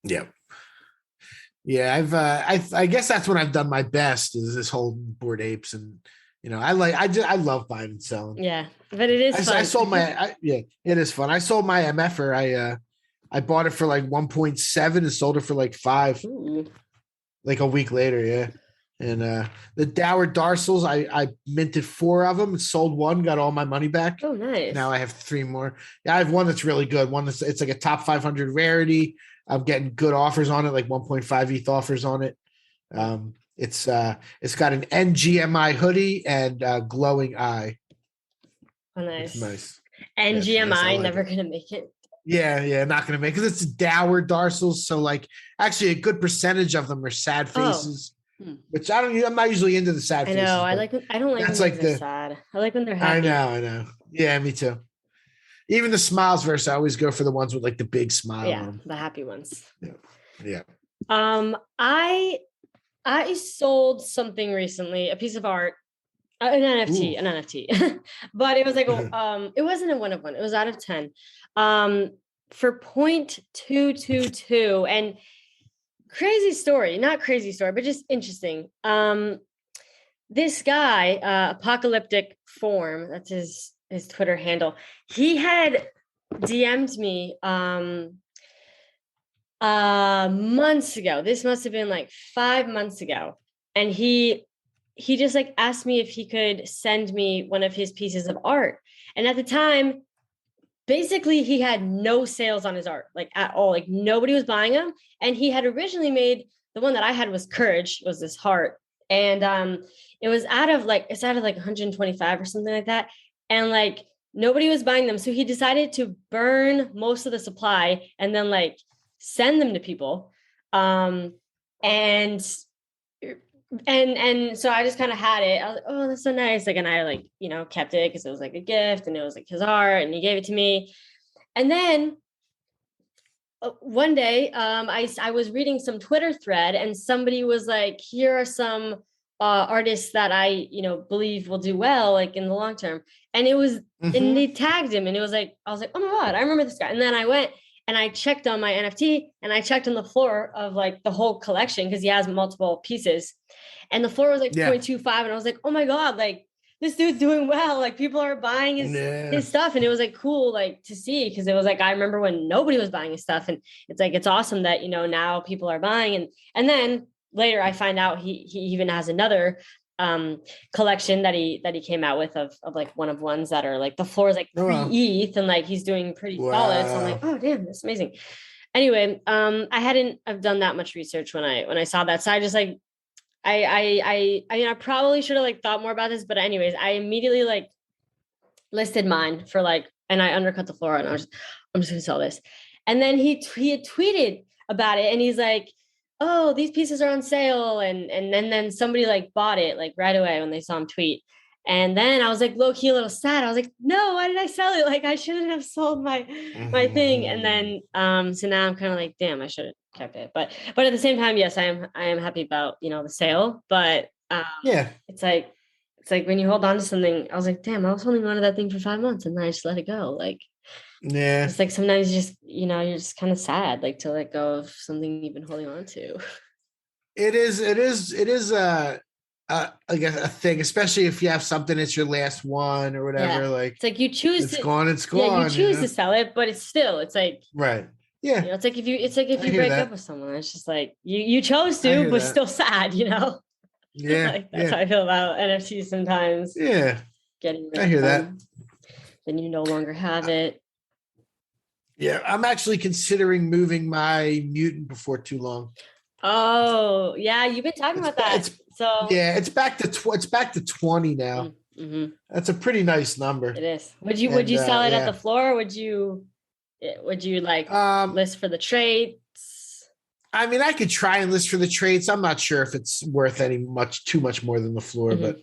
[SPEAKER 10] Yeah. Yeah. I guess that's when I've done my best, is this whole Bored Apes. And, I love buying and selling.
[SPEAKER 9] Yeah. But it is fun.
[SPEAKER 10] I sold it is fun. I sold my MFer. I bought it for like 1.7 and sold it for like 5.
[SPEAKER 9] Ooh.
[SPEAKER 10] Like a week later. Yeah. And the Dower Darsals, I minted 4 of them and sold 1, got all my money back.
[SPEAKER 9] Oh, nice.
[SPEAKER 10] Now I have 3 more. Yeah, I have one that's really good. It's like a top 500 rarity. I'm getting good offers on it, like 1.5 ETH offers on it. It's got an NGMI hoodie and glowing eye.
[SPEAKER 9] Oh, nice.
[SPEAKER 10] It's nice.
[SPEAKER 9] NGMI,
[SPEAKER 10] nice.
[SPEAKER 9] never gonna make it.
[SPEAKER 10] Yeah, not gonna make it, because it's Dower Darsals. So like, actually, a good percentage of them are sad faces, which I'm not usually into the sad faces.
[SPEAKER 9] I know. I don't like when they're sad. I like when they're happy.
[SPEAKER 10] I know. Yeah, me too. Even the smiles verse, I always go for the ones with like the big smile.
[SPEAKER 9] Yeah, the happy ones.
[SPEAKER 10] Yeah.
[SPEAKER 9] I sold something recently, a piece of art, an NFT, but it was like it wasn't a 1 of 1. It was out of 10, for 0.222. And not crazy story, but just interesting. This guy, Apocalyptic Form, that's his Twitter handle. He had DM'd me months ago. This must have been like 5 months ago. And he just like asked me if he could send me one of his pieces of art. And at the time, basically he had no sales on his art, like at all. Like nobody was buying them. And he had originally made, the one that I had was Courage, was this heart. And it's out of like 125 or something like that. And like nobody was buying them. So he decided to burn most of the supply and then like send them to people. And so I just kind of had it. I was like, oh, that's so nice. Like, and I like, kept it because it was like a gift and it was like his art and he gave it to me. And then one day I was reading some Twitter thread and somebody was like, here are some artists that I, believe will do well, like in the long term. And it was, and they tagged him and it was like, I was like, oh my God, I remember this guy. And then I went and I checked on my NFT and I checked on the floor of like the whole collection, because he has multiple pieces. And the floor was like 0.25. And I was like, oh my God, like this dude's doing well. Like people are buying his stuff. And it was like cool, like to see, because it was like, I remember when nobody was buying his stuff. And it's like, it's awesome that, now people are buying. And then later I find out he even has another collection that he came out with of like 1 of 1s that are like, the floor is like 3 ETH and like he's doing pretty solid. So I'm like, oh damn, that's amazing. Anyway, I've done that much research when I saw that. So I just like, I mean, I probably should have like thought more about this, but anyways, I immediately like listed mine for like, and I undercut the floor and I'm just gonna sell this. And then he had tweeted about it and he's like, oh, these pieces are on sale. And then somebody like bought it like right away when they saw him tweet. And then I was like low key a little sad. I was like, no, why did I sell it? Like I shouldn't have sold my thing. And then so now I'm kind of like, damn, I should have kept it. But at the same time, yes, I am happy about, the sale. But it's like when you hold on to something, I was like, damn, I was holding on to that thing for 5 months and then I just let it go. Like it's like sometimes you just, you're just kind of sad, like to let go of something you've been holding on to.
[SPEAKER 10] It is I guess a thing, especially if you have something that's your last one or whatever. Like
[SPEAKER 9] it's like you choose
[SPEAKER 10] it's gone.
[SPEAKER 9] Yeah, you choose to sell it, but it's like
[SPEAKER 10] right. Yeah.
[SPEAKER 9] It's like if you break up with someone, it's just like you chose to, but still sad,
[SPEAKER 10] Yeah.
[SPEAKER 9] Like that's how I feel about NFTs sometimes.
[SPEAKER 10] Yeah.
[SPEAKER 9] Getting rid
[SPEAKER 10] I hear
[SPEAKER 9] of
[SPEAKER 10] that.
[SPEAKER 9] them, then you no longer have it.
[SPEAKER 10] Yeah, I'm actually considering moving my mutant before too long.
[SPEAKER 9] Oh, yeah, you've been talking about that.
[SPEAKER 10] It's back to 20 now.
[SPEAKER 9] Mm-hmm.
[SPEAKER 10] That's a pretty nice number.
[SPEAKER 9] It is. Would you sell it at the floor? Or would you like list for the traits?
[SPEAKER 10] I mean, I could try and list for the traits. I'm not sure if it's worth too much more than the floor, but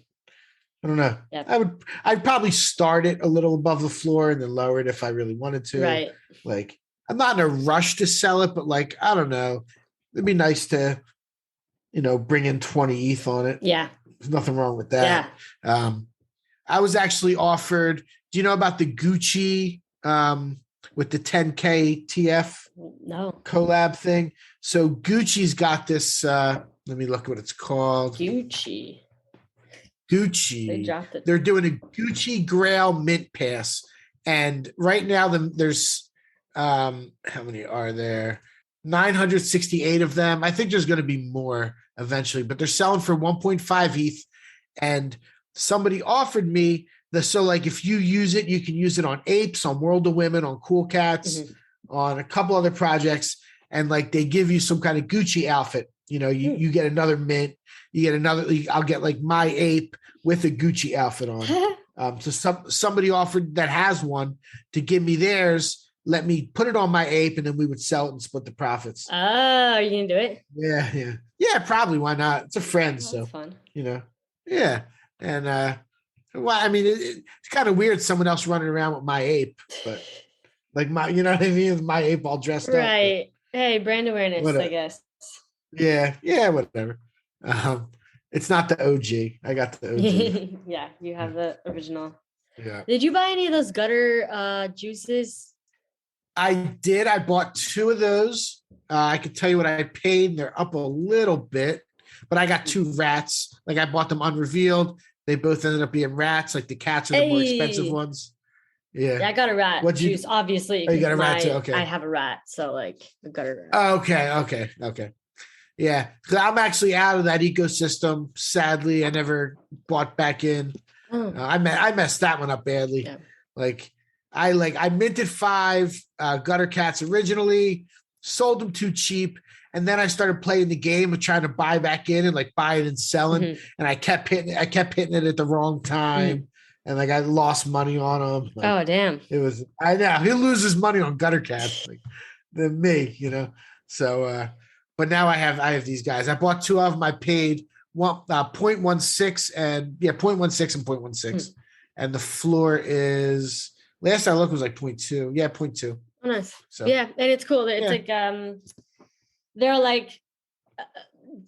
[SPEAKER 10] I don't know.
[SPEAKER 9] Yep.
[SPEAKER 10] I'd probably start it a little above the floor and then lower it if I really wanted to.
[SPEAKER 9] Right.
[SPEAKER 10] Like, I'm not in a rush to sell it, but like, I don't know. It'd be nice to, bring in 20 ETH on it.
[SPEAKER 9] Yeah.
[SPEAKER 10] There's nothing wrong with that. Yeah. I was actually offered, do you know about the Gucci with the 10K TF collab thing? So Gucci's got this, let me look what it's called.
[SPEAKER 9] Gucci.
[SPEAKER 10] They dropped it. They're doing a Gucci Grail Mint Pass. And right now there's, how many are there? 968 of them. I think there's going to be more eventually, but they're selling for 1.5 ETH. And somebody offered me so like if you use it, you can use it on Apes, on World of Women, on Cool Cats, on a couple other projects. And like they give you some kind of Gucci outfit. You get another mint, you get another, I'll get like my ape with a Gucci outfit on. So somebody offered that has one to give me theirs, let me put it on my ape, and then we would sell it and split the profits.
[SPEAKER 9] Oh, are you gonna do it?
[SPEAKER 10] Yeah, probably. Why not? It's a friend.
[SPEAKER 9] That's
[SPEAKER 10] so
[SPEAKER 9] fun.
[SPEAKER 10] Yeah. And well, I mean, it's kind of weird someone else running around with my ape, but like my, you know what I mean? My ape all dressed up.
[SPEAKER 9] Right. Hey, brand awareness,
[SPEAKER 10] whatever.
[SPEAKER 9] I guess.
[SPEAKER 10] Yeah, whatever. It's not the OG. I got the OG.
[SPEAKER 9] Yeah, you have the original.
[SPEAKER 10] Yeah.
[SPEAKER 9] Did you buy any of those gutter juices?
[SPEAKER 10] I did. I bought 2 of those. I could tell you what I paid. They're up a little bit, but I got 2 rats. Like I bought them unrevealed. They both ended up being rats. Like the cats are the more expensive ones. Yeah.
[SPEAKER 9] I got a rat juice, obviously.
[SPEAKER 10] Oh, you got a rat too? Okay.
[SPEAKER 9] I have a rat, so like I got a rat.
[SPEAKER 10] Okay. Yeah. So I'm actually out of that ecosystem. Sadly, I never bought back in. I messed that one up badly. Yeah. I minted 5 gutter cats originally, sold them too cheap, and then I started playing the game of trying to buy back in and like buying and selling, and I kept hitting it at the wrong time, and like I lost money on them. Like,
[SPEAKER 9] oh damn!
[SPEAKER 10] I know he loses money on gutter cats than me, So, but now I have these guys. I bought 2 of them. I paid 0.16 and 0.16 and 0.16, and the floor is. Last I looked was like 0.2. Yeah, 0.2.
[SPEAKER 9] Oh, nice. So, yeah, and it's cool. It's like they're like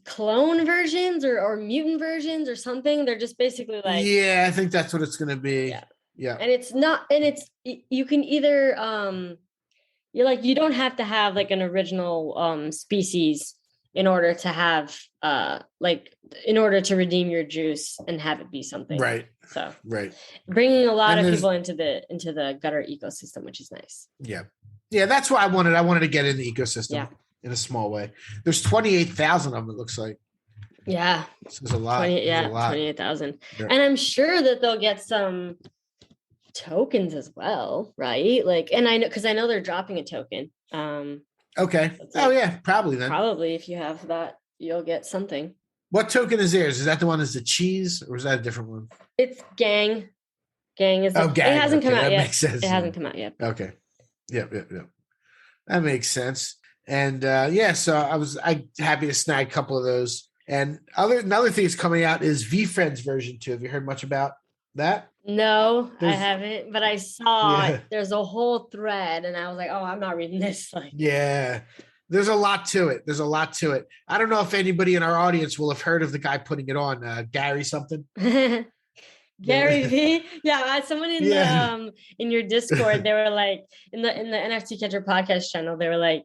[SPEAKER 9] clone versions or mutant versions or something. They're just basically like
[SPEAKER 10] I think that's what it's gonna be. Yeah. And
[SPEAKER 9] it's not, and it's you can either you don't have to have like an original species in order to have in order to redeem your juice and have it be something.
[SPEAKER 10] Right.
[SPEAKER 9] So
[SPEAKER 10] bringing
[SPEAKER 9] a lot of people into the gutter ecosystem, which is nice.
[SPEAKER 10] Yeah, that's what I wanted. I wanted to get in the ecosystem in a small way. There's 28,000 of them, it looks like.
[SPEAKER 9] Yeah.
[SPEAKER 10] So there's a lot.
[SPEAKER 9] 28,000. Yeah. And I'm sure that they'll get some tokens as well, right? Like, and I know they're dropping a token.
[SPEAKER 10] Okay. Probably then.
[SPEAKER 9] Probably if you have that, you'll get something.
[SPEAKER 10] What token is theirs? Is that the one that's the cheese, or is that a different one?
[SPEAKER 9] It's gang. Gang is. Gang. It hasn't come out yet.
[SPEAKER 10] Makes sense.
[SPEAKER 9] It hasn't come out yet.
[SPEAKER 10] Okay. Yep. That makes sense. And so I happy to snag a couple of those. And another thing that's coming out is VeeFriends version 2. Have you heard much about that?
[SPEAKER 9] No, I haven't, but I saw there's a whole thread and I was like, oh, I'm not reading this.
[SPEAKER 10] There's a lot to it. I don't know if anybody in our audience will have heard of the guy putting it on, Gary something.
[SPEAKER 9] Gary V. Yeah, someone in in your Discord, they were like in the NFT Catcher podcast channel, they were like,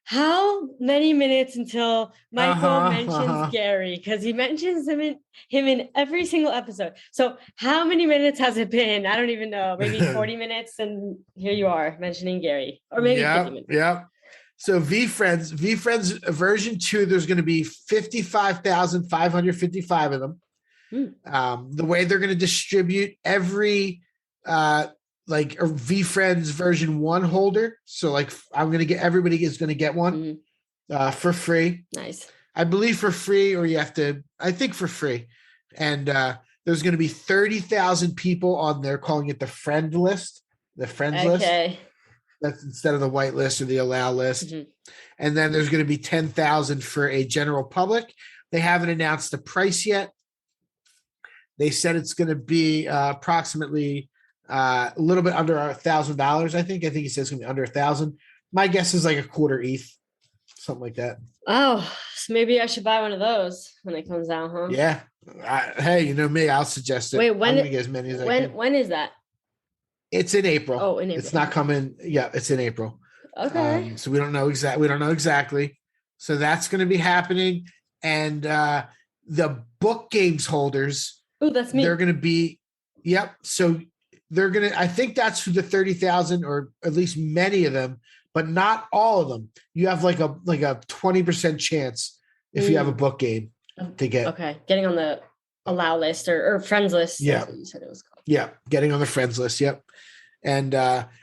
[SPEAKER 9] how many minutes until Michael mentions Gary? Because he mentions him in every single episode. So how many minutes has it been? I don't even know. Maybe 40 minutes, and here you are mentioning Gary, or maybe 50 minutes.
[SPEAKER 10] Yeah. So VeeFriends version 2, there's going to be 55,555 of them. The way they're going to distribute every like a VeeFriends version 1 holder. So like everybody is going to get one for free.
[SPEAKER 9] Nice.
[SPEAKER 10] I believe for free, or I think for free. And there's going to be 30,000 people on there calling it the friend list, the friends list. That's instead of the white list or the allow list. And then there's going to be 10,000 for a general public. They haven't announced the price yet. They said it's going to be approximately a little bit under $1,000. I think he says it's going to be under 1,000. My guess is like a quarter ETH, something like that.
[SPEAKER 9] Oh, so maybe I should buy one of those when it comes out, huh?
[SPEAKER 10] Yeah. Hey, you know me, I'll suggest it.
[SPEAKER 9] Wait, when?
[SPEAKER 10] I'm gonna get as many as I can.
[SPEAKER 9] When is that?
[SPEAKER 10] It's in April.
[SPEAKER 9] Oh, in April.
[SPEAKER 10] It's not coming. Yeah, it's in April.
[SPEAKER 9] Okay.
[SPEAKER 10] So we don't know exactly. So that's going to be happening, and the book games holders.
[SPEAKER 9] Oh, that's me.
[SPEAKER 10] They're going to be. Yep. So they're going to. I think that's for the 30,000, or at least many of them, but not all of them. You have like a 20% chance if you have a book game to get.
[SPEAKER 9] Okay, getting on the allow list or friends list.
[SPEAKER 10] Yeah.
[SPEAKER 9] That's what you said it was called.
[SPEAKER 10] Yeah, getting on the friends list. Yep. And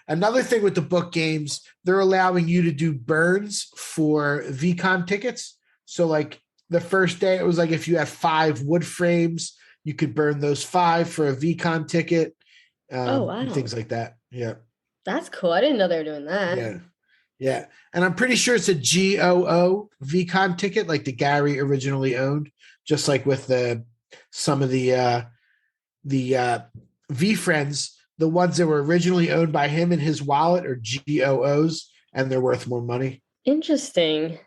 [SPEAKER 10] another thing with the book games, they're allowing you to do burns for VCon tickets. So like the first day, it was like if you have 5 wood frames, you could burn those 5 for a VCon ticket.
[SPEAKER 9] Wow.
[SPEAKER 10] Things like that. Yeah.
[SPEAKER 9] That's cool. I didn't know they were doing that.
[SPEAKER 10] Yeah. Yeah. And I'm pretty sure it's a GOO VCon ticket, like the Gary originally owned, just like with some of the VeeFriends. The ones that were originally owned by him and his wallet are GOOs, and they're worth more money.
[SPEAKER 9] Interesting.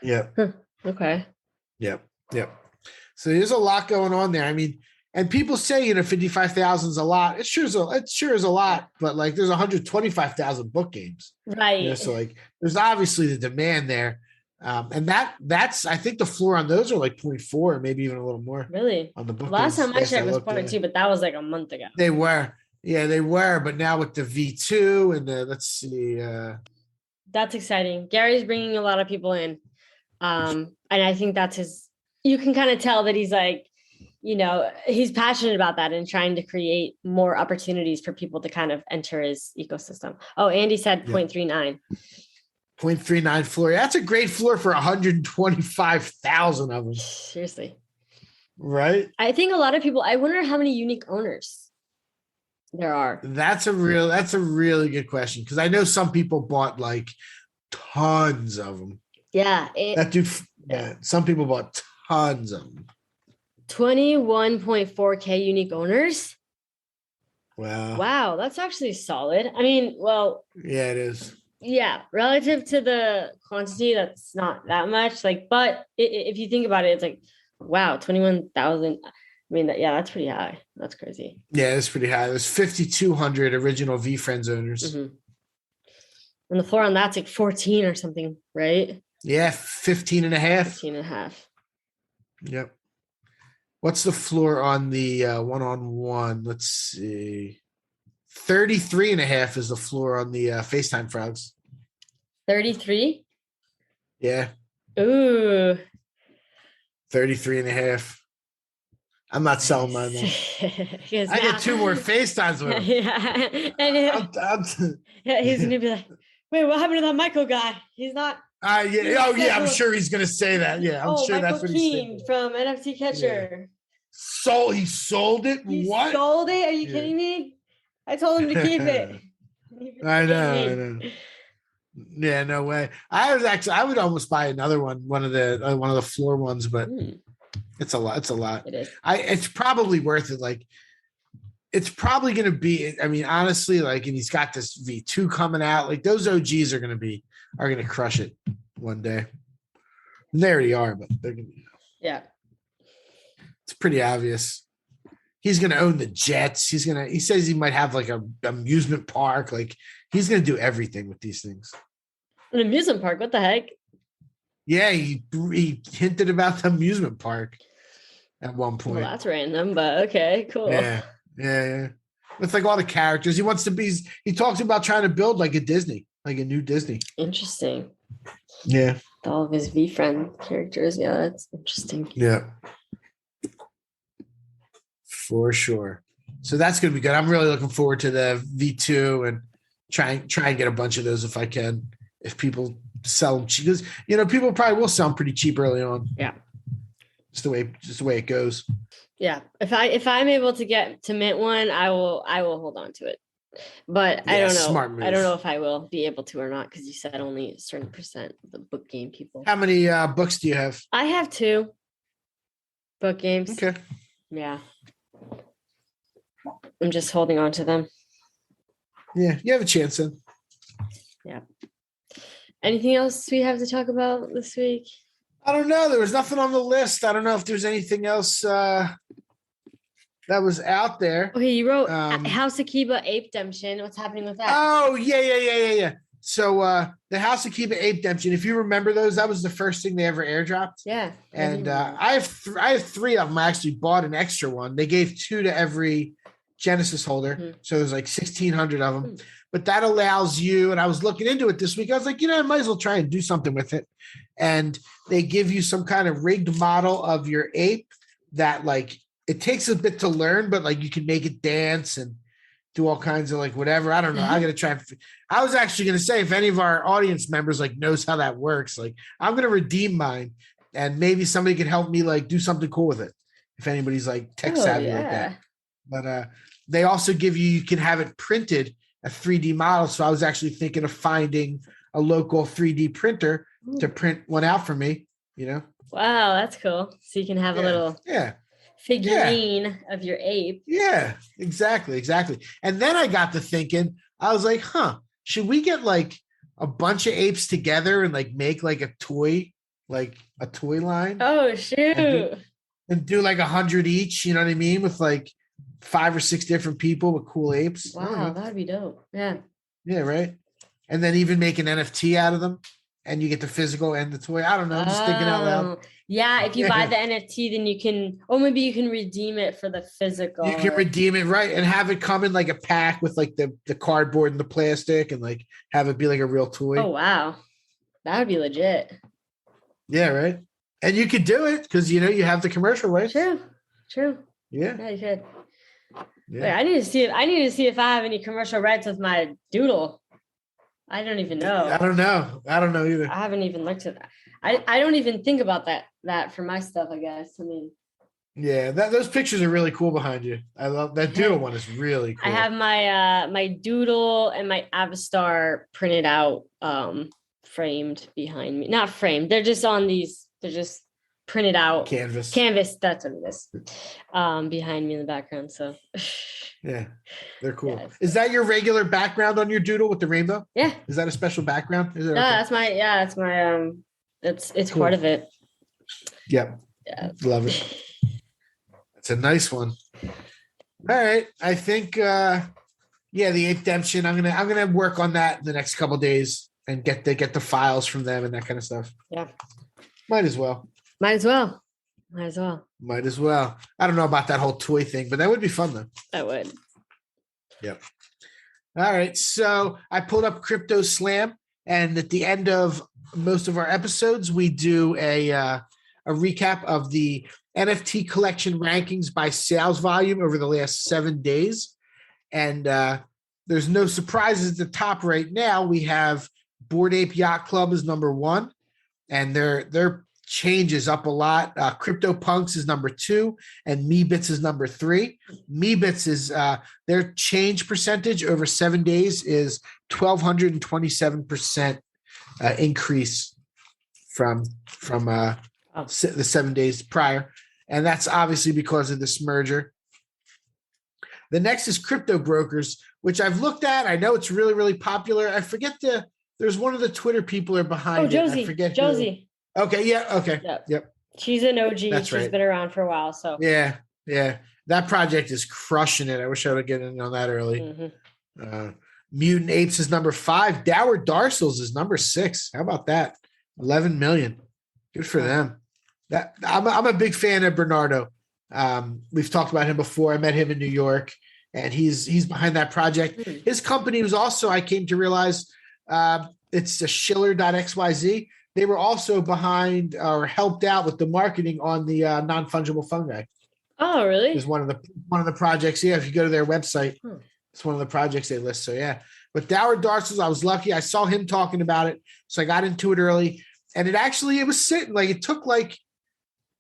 [SPEAKER 10] Yeah.
[SPEAKER 9] Huh. Okay.
[SPEAKER 10] Yep. Yep. So there's a lot going on there. I mean, and people say, 55,000 is a lot. It sure is a lot, but like there's 125,000 book games.
[SPEAKER 9] Right.
[SPEAKER 10] So like there's obviously the demand there. And that's I think the floor on those are like 0.4, maybe even a little more.
[SPEAKER 9] Really?
[SPEAKER 10] On the book.
[SPEAKER 9] Last time I checked was 0.2, but that was like a month ago.
[SPEAKER 10] They were. Yeah, they were, but now with the V2 and let's see.
[SPEAKER 9] That's exciting. Gary's bringing a lot of people in. And I think that's you can kind of tell that he's like, he's passionate about that and trying to create more opportunities for people to kind of enter his ecosystem. Oh, Andy said 0.39.
[SPEAKER 10] 0.39 floor. That's a great floor for 125,000 of them.
[SPEAKER 9] Seriously.
[SPEAKER 10] Right?
[SPEAKER 9] I think a lot of people, I wonder how many unique owners there are.
[SPEAKER 10] That's a really good question, because I know some people bought like tons of them.
[SPEAKER 9] Yeah.
[SPEAKER 10] Some people bought tons of them.
[SPEAKER 9] 21.4K unique owners.
[SPEAKER 10] Wow.
[SPEAKER 9] That's actually solid. I mean, well,
[SPEAKER 10] yeah, it is.
[SPEAKER 9] Yeah, relative to the quantity, that's not that much. Like, but if you think about it, it's like, wow, 21,000. I mean, that's pretty high. That's crazy.
[SPEAKER 10] Yeah, it's pretty high. There's 5,200 original VeeFriends owners.
[SPEAKER 9] Mm-hmm. And the floor on that's like 14 or something, right?
[SPEAKER 10] Yeah, 15 and a half.
[SPEAKER 9] 15 and a half.
[SPEAKER 10] Yep. What's the floor on the one-on-one? Let's see. 33 and a half is the floor on the FaceTime frogs. 33? Yeah.
[SPEAKER 9] Ooh.
[SPEAKER 10] 33 and a half. I'm not selling mine though. I get 2 more FaceTimes with him.
[SPEAKER 9] Yeah. And he's going to be like, wait, what happened to that Michael guy? He's not.
[SPEAKER 10] I'm sure he's going to say that. Yeah, I'm sure
[SPEAKER 9] Michael
[SPEAKER 10] that's what he's saying.
[SPEAKER 9] From NFT Catcher.
[SPEAKER 10] Yeah. He sold it? What?
[SPEAKER 9] Sold it? Are you kidding me? I told him to keep it.
[SPEAKER 10] I know. Yeah, no way. I would almost buy another one of the floor ones, but it's a lot. It's a lot.
[SPEAKER 9] It is.
[SPEAKER 10] It's probably worth it. Like, it's probably going to be. I mean, honestly, like, and he's got this V2 coming out. Like, those OGs are going to crush it one day. And they already are, but they're going to.
[SPEAKER 9] Yeah.
[SPEAKER 10] It's pretty obvious. He's going to own the jets. He says he might have like a amusement park. Like, he's going to do everything with these things.
[SPEAKER 9] An amusement park? What the heck?
[SPEAKER 10] Yeah, he hinted about the amusement park at one point.
[SPEAKER 9] Well, that's random, but okay, cool.
[SPEAKER 10] Yeah. With like all the characters. He talks about trying to build like a Disney, like a new Disney.
[SPEAKER 9] Interesting.
[SPEAKER 10] Yeah.
[SPEAKER 9] With all of his VeeFriend characters. Yeah, that's interesting.
[SPEAKER 10] Yeah. For sure. So that's going to be good. I'm really looking forward to the V2 and try and get a bunch of those if I can. If people sell them cheap, because people probably will sell them pretty cheap early on.
[SPEAKER 9] Yeah,
[SPEAKER 10] just the way it goes.
[SPEAKER 9] Yeah, if I'm able to get to mint one, I will hold on to it. But yeah, I don't know.
[SPEAKER 10] Smart move.
[SPEAKER 9] I don't know if I will be able to or not, because you said only a certain percent of the book game people.
[SPEAKER 10] How many books do you have?
[SPEAKER 9] I have 2 book games.
[SPEAKER 10] Okay.
[SPEAKER 9] Yeah. I'm just holding on to them.
[SPEAKER 10] Yeah, you have a chance then.
[SPEAKER 9] Yeah. Anything else we have to talk about this week?
[SPEAKER 10] I don't know. There was nothing on the list. I don't know if there's anything else that was out there.
[SPEAKER 9] Okay, you wrote House Akiba Apedemption. What's happening with that?
[SPEAKER 10] Oh, yeah. So the House Akiba Apedemption, if you remember those, that was the first thing they ever airdropped.
[SPEAKER 9] Yeah.
[SPEAKER 10] And I have 3 of them. I actually bought an extra one. They gave 2 to every Genesis holder. Mm-hmm. So there's like 1,600 of them. Mm-hmm. But that allows you, and I was looking into it this week. I was like, I might as well try and do something with it. And they give you some kind of rigged model of your ape that like, it takes a bit to learn, but like you can make it dance and do all kinds of like whatever. I don't know. I got to try. I was actually going to say, if any of our audience members like knows how that works, like I'm going to redeem mine and maybe somebody could help me like do something cool with it. If anybody's like tech savvy like that. But they also give you can have it printed a 3D model. So I was actually thinking of finding a local 3D printer to print one out for me,
[SPEAKER 9] Wow, that's cool. So you can have a little figurine of your ape.
[SPEAKER 10] Yeah, exactly. And then I got to thinking, I was like, should we get like a bunch of apes together and like make like a toy line?
[SPEAKER 9] Oh, shoot.
[SPEAKER 10] And do like 100 each, you know what I mean? With like 5 or 6 different people with cool apes.
[SPEAKER 9] Wow, that'd be dope. Yeah.
[SPEAKER 10] Yeah, right. And then even make an NFT out of them. And you get the physical and the toy. I don't know. I'm just thinking out loud.
[SPEAKER 9] Yeah, if you buy the NFT, then you can, maybe you can redeem it for the physical.
[SPEAKER 10] You can redeem it, right, and have it come in like a pack with like the cardboard and the plastic, and like have it be like a real toy.
[SPEAKER 9] Oh wow, that would be legit.
[SPEAKER 10] Yeah, right. And you could do it because you have the commercial rights.
[SPEAKER 9] True. Yeah, you could. Yeah. Wait, I need to see if I have any commercial rights with my Doodle. I don't even know.
[SPEAKER 10] I don't know either.
[SPEAKER 9] I haven't even looked at that. I don't even think about that for my stuff, I guess. I mean,
[SPEAKER 10] yeah, those pictures are really cool behind you. I love that Doodle one is really cool.
[SPEAKER 9] I have my my Doodle and my Avastar printed out, framed behind me. Not framed. They're just on these. They're just printed out
[SPEAKER 10] canvas.
[SPEAKER 9] That's what it is. Behind me in the background. So
[SPEAKER 10] yeah, they're cool. Yeah, is that your regular background on your Doodle with the rainbow?
[SPEAKER 9] Yeah.
[SPEAKER 10] Is that a special background? Is it
[SPEAKER 9] that's my it's cool. Part of it.
[SPEAKER 10] Yep. Yeah. Love it. It's a nice one. All right. I think the Apedemption. I'm gonna work on that in the next couple of days and get the files from them and that kind of stuff.
[SPEAKER 9] Yeah.
[SPEAKER 10] Might as well.
[SPEAKER 9] I
[SPEAKER 10] don't know about that whole toy thing, but that would be fun though.
[SPEAKER 9] That would.
[SPEAKER 10] Yep. All right. So I pulled up CryptoSlam, and at the end of most of our episodes, we do a recap of the NFT collection rankings by sales volume over the last 7 days. And there's no surprises at the top right now. We have Bored Ape Yacht Club is number 1, and their changes up a lot. CryptoPunks is number 2, and Meebits is number 3. Meebits is their change percentage over 7 days is 1,227% increase from the 7 days prior, and that's obviously because of this merger. The next is Crypto Brokers, which I've looked at. I know it's really, really popular. I forget there's one of the Twitter people are behind
[SPEAKER 9] Josie.
[SPEAKER 10] it. I forget
[SPEAKER 9] Josie.
[SPEAKER 10] Okay. Yeah. Okay. Yep.
[SPEAKER 9] She's an OG.
[SPEAKER 10] That's right.
[SPEAKER 9] She's been around for a while. So
[SPEAKER 10] yeah. That project is crushing it. I wish I would get in on that early.
[SPEAKER 9] Mm-hmm.
[SPEAKER 10] Mutant Apes is number 5. Dower Darsals is number 6. How about that? 11 million. Good for them. That I'm a big fan of Bernardo. We've talked about him before. I met him in New York, and he's behind that project.
[SPEAKER 9] Mm-hmm.
[SPEAKER 10] His company was also, I came to realize, it's a Schiller.xyz. They were also behind or helped out with the marketing on the non-fungible fungi.
[SPEAKER 9] Oh, really?
[SPEAKER 10] Is one of the projects. Yeah, if you go to their website, it's one of the projects they list. So yeah, but Dower Darsals, I was lucky. I saw him talking about it, so I got into it early, and it was sitting like it took like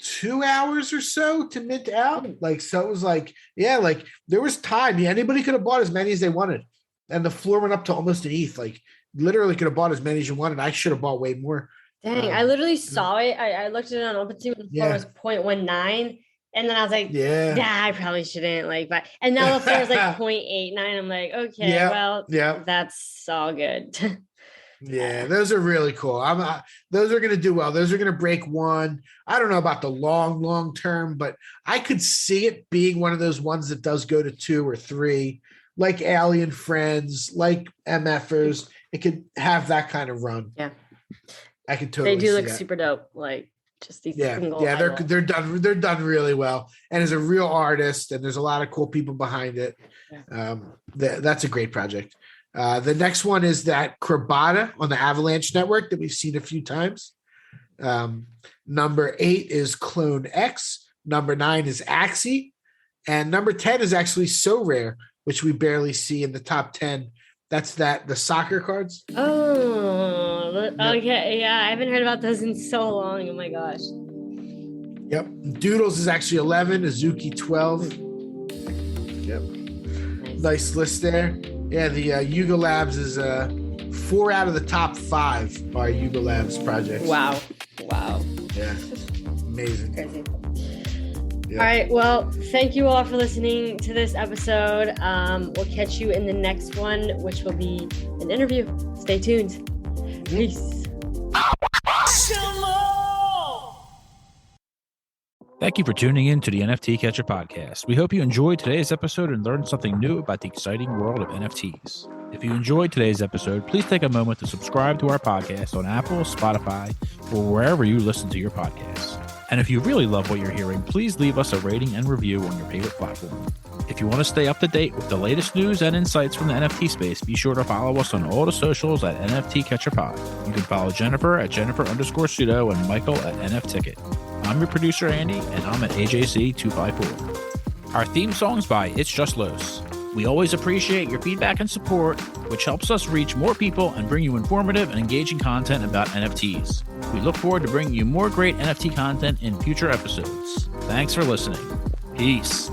[SPEAKER 10] 2 hours or so to mint out. Like so, it was like there was time. Yeah, anybody could have bought as many as they wanted, and the floor went up to almost an ETH. Like literally could have bought as many as you wanted. I should have bought way more.
[SPEAKER 9] Dang, I literally saw it. I looked at it on OpenSea when the floor was 0.19. And then I was like, I probably shouldn't like, but and now the floor is like 0.89. I'm like, okay, that's all good.
[SPEAKER 10] Yeah, those are really cool. Those are going to do well. Those are going to break one. I don't know about the long term, but I could see it being one of those ones that does go to 2 or 3, like Alien Friends, like MFers. It could have that kind of run.
[SPEAKER 9] Yeah,
[SPEAKER 10] I could totally.
[SPEAKER 9] They do
[SPEAKER 10] see
[SPEAKER 9] look
[SPEAKER 10] that.
[SPEAKER 9] super dope. Like just these.
[SPEAKER 10] They're done really well, and as a real artist, and there's a lot of cool people behind it. That's a great project. The next one is that Crabata on the Avalanche Network that we've seen a few times. Number 8 is Clone X. Number 9 is Axie. And number 10 is actually So Rare, which we barely see in the top 10. That's the soccer cards.
[SPEAKER 9] Oh, okay. Yeah, I haven't heard about those in so long. Oh my gosh.
[SPEAKER 10] Yep. Doodles is actually 11. Azuki 12. Yep. Nice list there. Yeah, the Yuga Labs is 4 out of the top 5 are Yuga Labs projects.
[SPEAKER 9] Wow.
[SPEAKER 10] Yeah, amazing.
[SPEAKER 9] Crazy.
[SPEAKER 10] Yeah.
[SPEAKER 9] All right. Well, thank you all for listening to this episode. We'll catch you in the next one, which will be an interview. Stay tuned. Peace.
[SPEAKER 1] Thank you for tuning in to the NFT Catcher Podcast. We hope you enjoyed today's episode and learned something new about the exciting world of NFTs. If you enjoyed today's episode, please take a moment to subscribe to our podcast on Apple, Spotify, or wherever you listen to your podcasts. And if you really love what you're hearing, please leave us a rating and review on your favorite platform. If you want to stay up to date with the latest news and insights from the NFT space, be sure to follow us on all the socials at NFT Catcher Pod. You can follow Jennifer at Jennifer_pseudo and Michael at NFTicket. I'm your producer, Andy, and I'm at AJC254. Our theme song's by It's Just Los. We always appreciate your feedback and support, which helps us reach more people and bring you informative and engaging content about NFTs. We look forward to bringing you more great NFT content in future episodes. Thanks for listening. Peace.